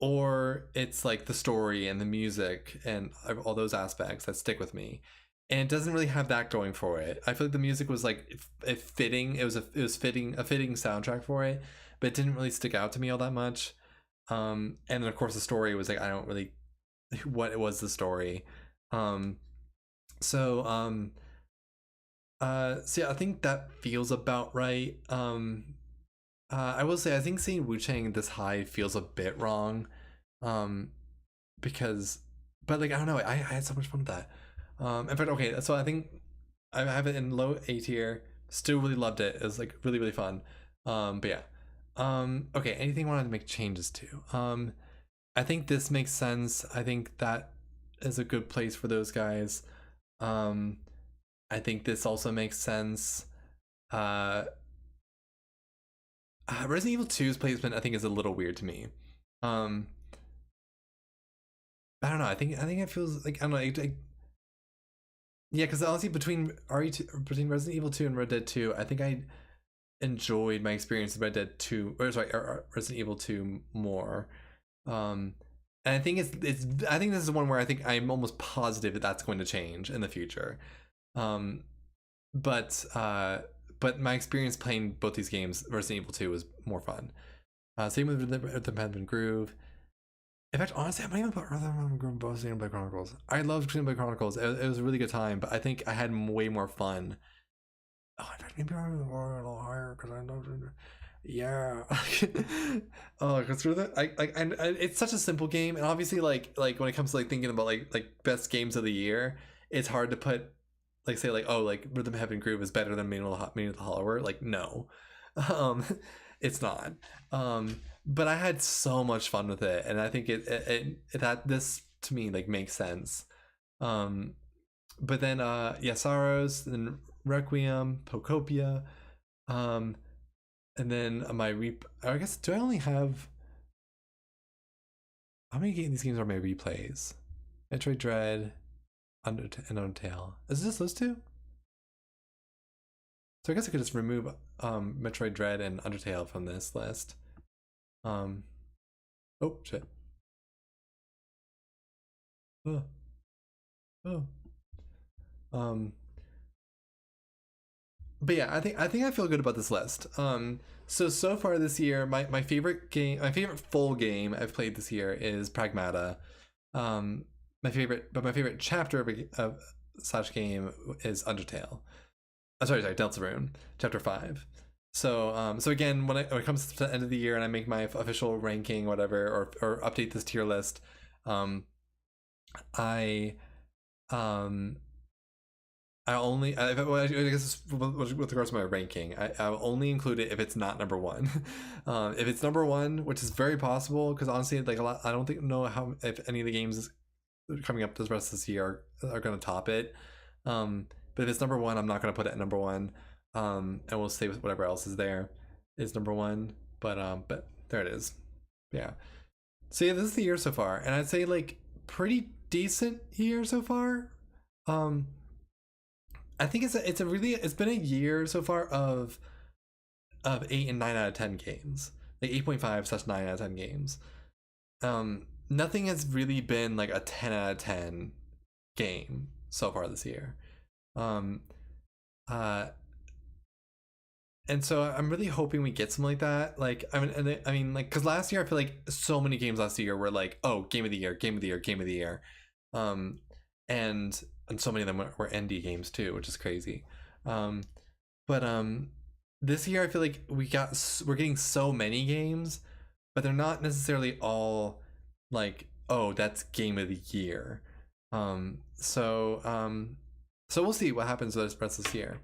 A: or it's like the story and the music and all those aspects that stick with me. And it doesn't really have that going for it. I feel like the music was like fitting. It was fitting a fitting soundtrack for it, but it didn't really stick out to me all that much. And then of course the story was like I don't really what it was the story. Um, so so yeah, I think that feels about right. I will say I think seeing Wu Chang this high feels a bit wrong, um, because, but like I don't know, I had so much fun with that. In fact, okay, so I think I have it in low A tier. Still really loved it. It was like really fun. But yeah. Okay, anything I wanted to make changes to? I think this makes sense. I think that is a good place for those guys. Um, I think this also makes sense. Uh, Resident Evil 2's placement I think is a little weird to me. Um, I don't know. I think it feels like I don't know. Yeah, because honestly, between between Resident Evil 2 and Red Dead 2, I think I enjoyed my experience with Red Dead 2, or sorry, or Resident Evil 2 more. Um, and I think I think this is one where I think I'm almost positive that that's going to change in the future. Um, but my experience playing both these games, Resident Evil 2 was more fun. Same with Rhythm Heaven Groove. In fact, honestly, I might even put Xenoblade Chronicles. I loved Xenoblade Chronicles. It was a really good time, but I think I had way more fun. Oh, in fact, maybe I'm a little higher because I love it. Yeah. Oh, because and it's such a simple game, and obviously, like when it comes to like thinking about like best games of the year, it's hard to put like say like oh like Rhythm Heaven Groove is better than Meaning of the Hollower. Like no, um, it's not. But I had so much fun with it, and I think that this to me like makes sense. But then Sorrows, then Requiem, Pocopia, and then I guess, do I only have, how many of these games are my replays? Metroid Dread, and Undertale. Is it just those two? So I guess I could just remove Metroid Dread and Undertale from this list. Oh shit. Oh. But yeah, I think I feel good about this list. So far this year, my favorite full game I've played this year is Pragmata. My favorite chapter of such game is Undertale. Sorry, Deltarune, Chapter 5. So again, when it comes to the end of the year and I make my official ranking, whatever, or update this tier list, I guess with regards to my ranking, I'll only include it if it's not number one. If it's number one, which is very possible, because honestly, like I don't know if any of the games coming up this rest of this year are going to top it. But if it's number one, I'm not going to put it at number one. And we'll stay with whatever else is there is number one. But there it is. Yeah. So yeah, this is the year so far, and I'd say like pretty decent year so far. I think it's been a year so far of 8 and 9 out of 10 games, like 8.5/9 out of 10 games. Nothing has really been like a 10 out of 10 game so far this year. And so I'm really hoping we get something like that. Like, I mean, like, because last year I feel like so many games last year were like, oh, game of the year, game of the year, game of the year, and so many of them were indie games too, which is crazy. But this year I feel like we're getting so many games, but they're not necessarily all like, oh, that's game of the year. So we'll see what happens with the rest of this year.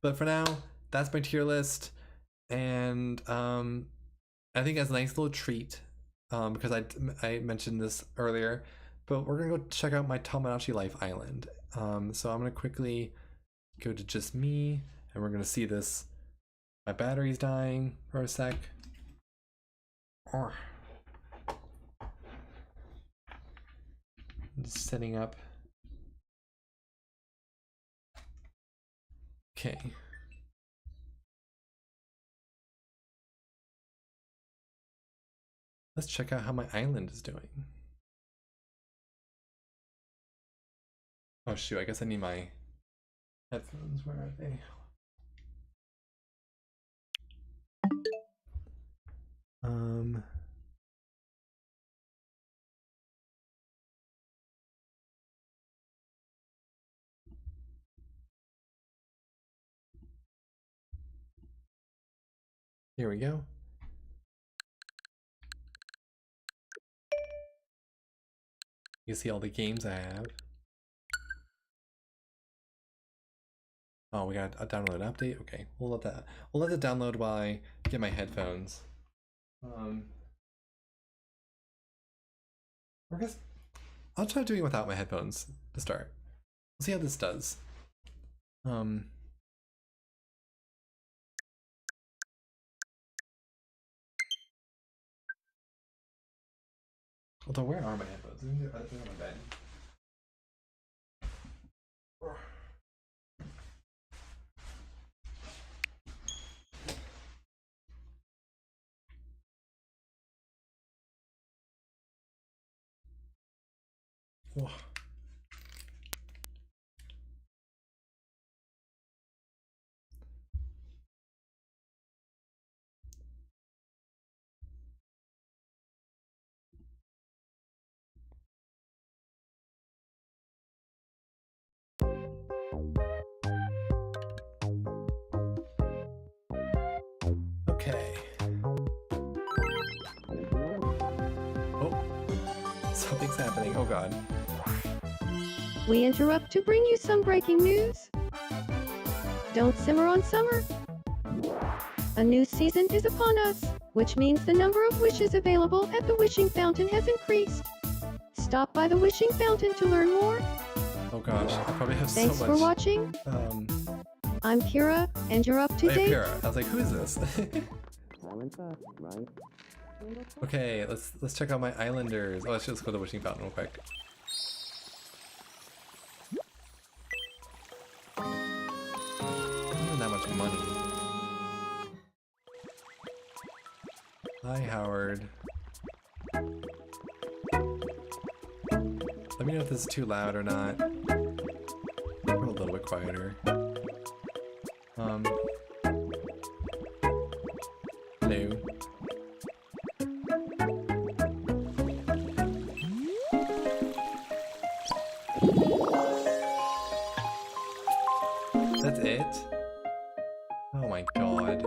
A: But for now, that's my tier list, and I think as a nice little treat, because I mentioned this earlier, but we're gonna go check out my Tomodachi Life Island. So I'm gonna quickly go to just me, and we're gonna see this. My battery's dying for a sec. Just setting up. Okay. Let's check out how my island is doing. Oh shoot, I guess I need my headphones. Where are they? Here we go. You see all the games I have. Oh, we got a download update. Okay, we'll let it download while I get my headphones. I guess I'll try doing it without my headphones to start. We'll see how this does. Although, where are my headphones? I think they're on my bed. Whoa. Okay. Oh, something's happening. Oh god.
B: We interrupt to bring you some breaking news. Don't simmer on summer. A new season is upon us, which means the number of wishes available at the wishing fountain has increased. Stop by the wishing fountain to learn more.
A: Oh gosh, I probably have
B: Thanks
A: so
B: for
A: much.
B: watching. I'm Kira, and you're up to
A: Hey,
B: date.
A: Pyrrha. I was like, who is this? Okay, let's check out my islanders. Oh, let's just go to the wishing fountain real quick. I don't have that much money. Hi, Howard. Let me know if this is too loud or not. Go a little bit quieter. Hello. That's it? Oh my god.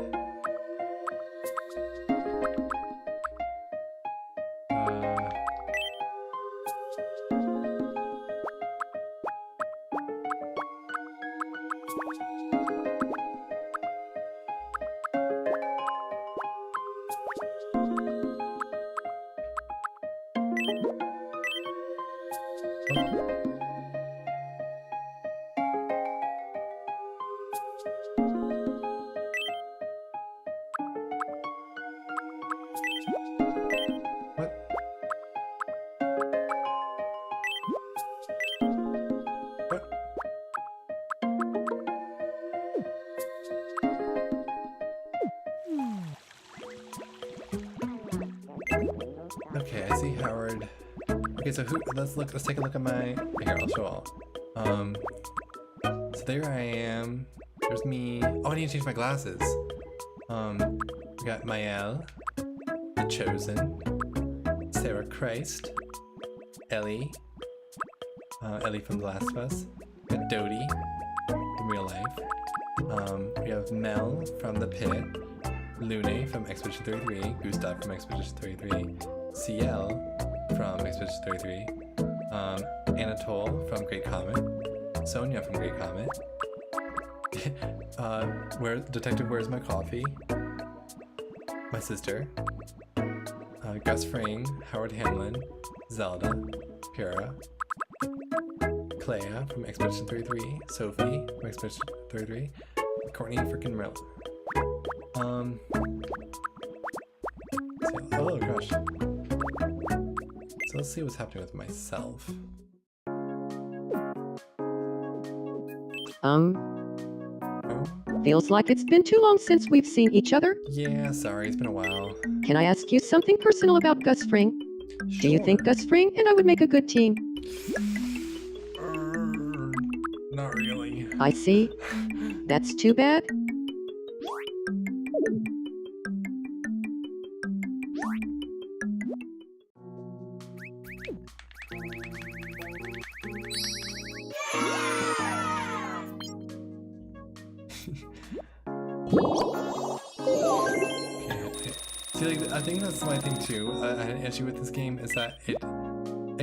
A: What? What? Okay, I see Howard. Okay, so let's take a look at my here, I'll show all. So there I am. There's me. Oh, I need to change my glasses. We got Mael, The Chosen, Sarah Christ, Ellie, Ellie from The Last of Us, we got Dodie from real life. We have Mel from The Pit, Lune from Expedition 33, Gustav from Expedition 33, CL from Expedition 33, Anatole from Great Comet, Sonia from Great Comet, Detective Where's My Coffee, my sister, Gus Fring, Howard Hamlin, Zelda, Pyrrha, Clea from Expedition 33, Sophie from Expedition 33, Courtney freaking Miller. Oh gosh. So let's see what's happening with myself.
B: Feels like it's been too long since we've seen each other.
A: Yeah, sorry, it's been a while.
B: Can I ask you something personal about Gus Fring? Do you think Gus Fring and I would make a good team?
A: Not really.
B: I see. That's too bad.
A: Okay. See, like, I think that's my thing too. I had an issue with this game is that it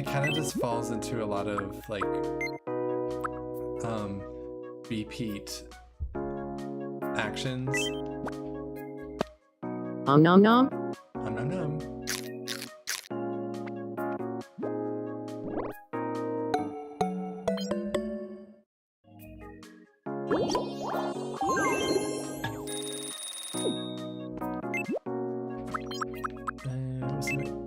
A: kind of just falls into a lot of like repeat actions.
B: Nom nom.
A: Nom nom nom. Let's see what-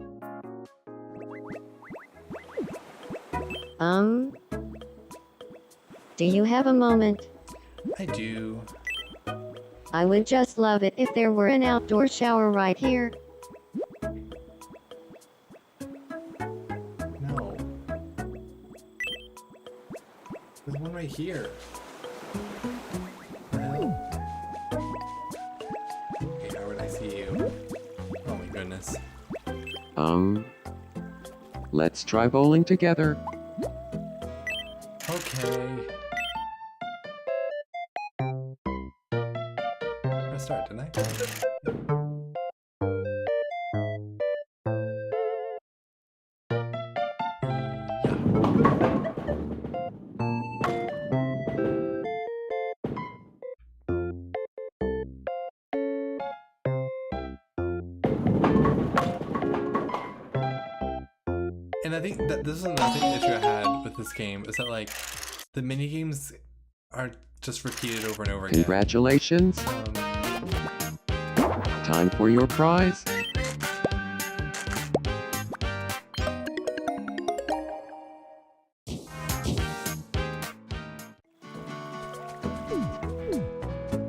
B: Do you have a moment?
A: I do.
B: I would just love it if there were an outdoor shower right here.
A: No. There's one right here. What the hell? Okay, Howard, I see you. Oh my goodness.
C: Let's try bowling together.
A: Okay. Press start, didn't I? And I think that this is another issue I had with this game, is that like the mini games are just repeated over and over again.
C: Congratulations. Time for your prize.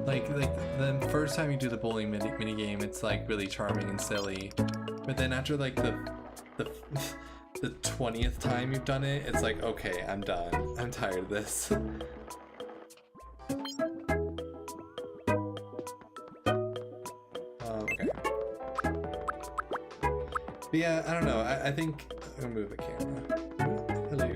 A: Like the first time you do the bowling mini game, it's like really charming and silly, but then after like the 20th time you've done it, it's like, okay, I'm done. I'm tired of this. Okay. But yeah, I don't know. I think I'm gonna move the camera. Hello.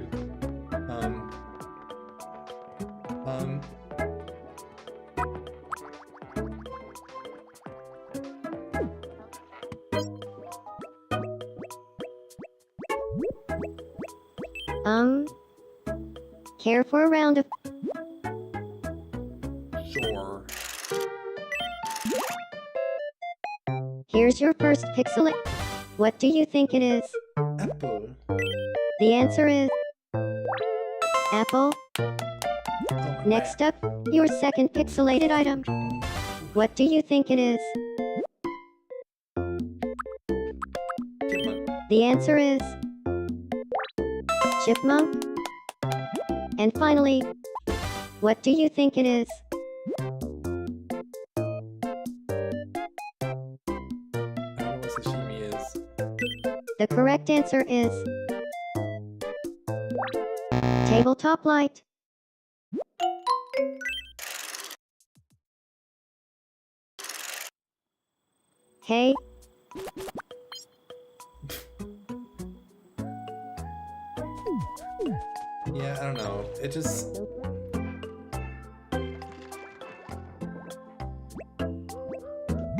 B: Care for a round of...
A: Sure.
B: Here's your first pixel. What do you think it is?
A: Apple.
B: The answer is... Apple.
A: Oh,
B: Next up, your second pixelated item. What do you think it is?
A: Chipmunk.
B: The answer is... Chipmunk. And finally, what do you think it is?
A: I don't know what sashimi is.
B: The correct answer is... Tabletop light. Hey,
A: Yeah, I don't know. It just...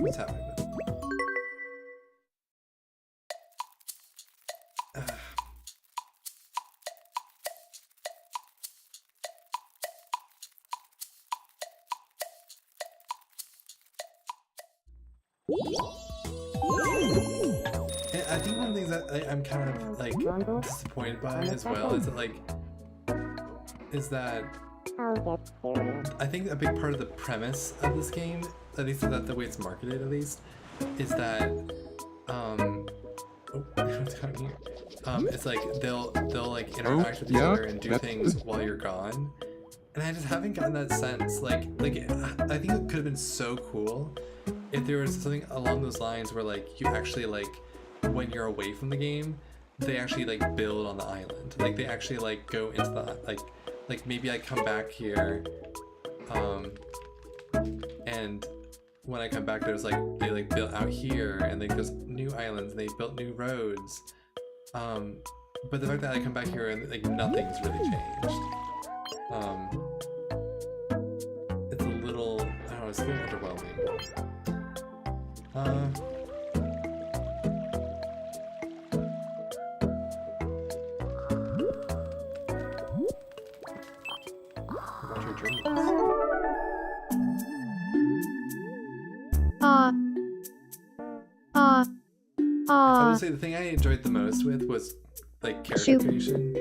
A: What's happening with it? And I think one of the things that I'm kind of like disappointed by as well is that I think a big part of the premise of this game, at least that the way it's marketed at least, is that it's like they'll like interact with each other and do things while you're gone. And I just haven't gotten that sense. Like I think it could have been so cool if there was something along those lines where like you actually like when you're away from the game, they actually like build on the island. Like they actually like go into the like maybe I come back here, and when I come back there's like they like built out here and like there's new islands and they built new roads. But the fact that I come back here and like nothing's really changed. It's a little, I don't know, it's a little underwhelming. What's your dream? I would say the thing I enjoyed the most with was like character
B: Shoot.
A: creation.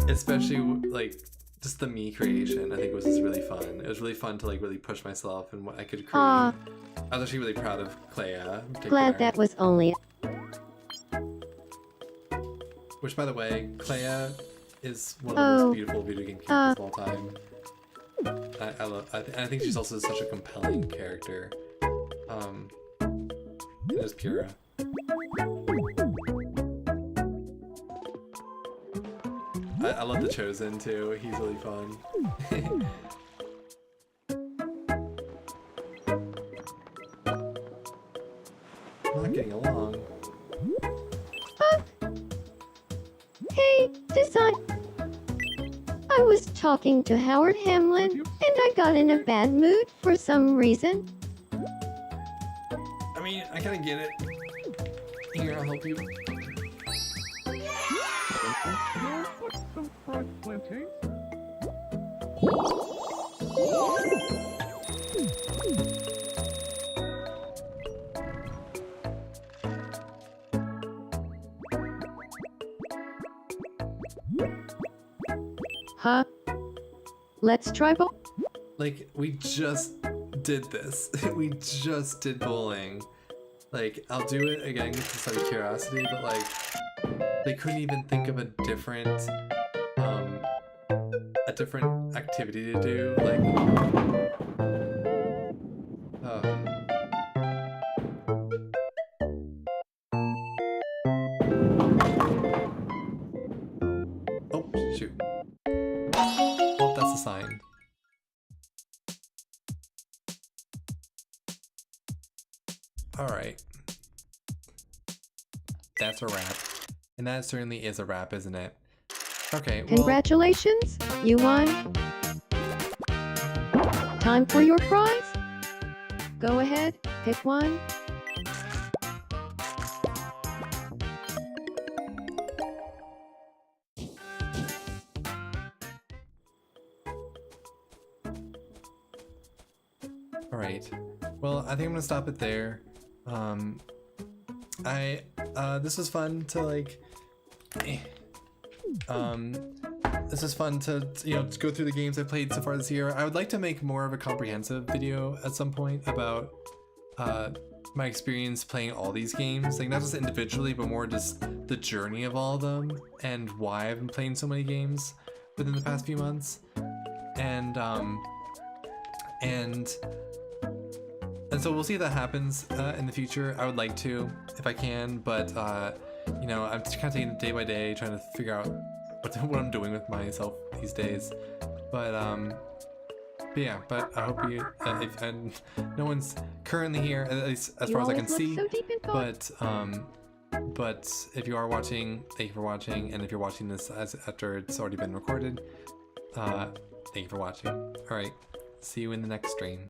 A: Especially like just the me creation. I think was just really fun. It was really fun to like really push myself and what I could create. I was actually really proud of Clea in particular.
B: glad that was only...
A: Which, by the way, Clea is one of the most beautiful video game characters of all time. I think she's also such a compelling character. And there's Pura. I love the Chosen too. He's really fun. Not getting along.
B: Hey, design. I was talking to Howard Hamlin, and I got in a bad mood for some reason.
A: I mean, I kind of get it. Here, I'll help you.
B: Let's try both.
A: Like, we just did this. We just did bowling. Like, I'll do it again just out of curiosity, but like, they couldn't even think of a different activity to do. Like, oh, shoot. Oh, that's a sign. Alright. That's a wrap. And that certainly is a wrap, isn't it? Okay, well...
B: Congratulations, you won. Time for your prize? Go ahead, pick one.
A: Alright. Well, I think I'm gonna stop it there. This was fun to like... this is fun to, you know, to go through the games I've played so far this year. I would like to make more of a comprehensive video at some point about my experience playing all these games, like not just individually, but more just the journey of all of them and why I've been playing so many games within the past few months. And so we'll see if that happens in the future. I would like to, if I can, but you know, I'm just kind of taking it day by day, trying to figure out what I'm doing with myself these days. But yeah, but I hope you, if and no one's currently here, at least as far as I can see.
B: So deep in thought.
A: But if you are watching, thank you for watching, and if you're watching this after it's already been recorded, thank you for watching. All right, see you in the next stream.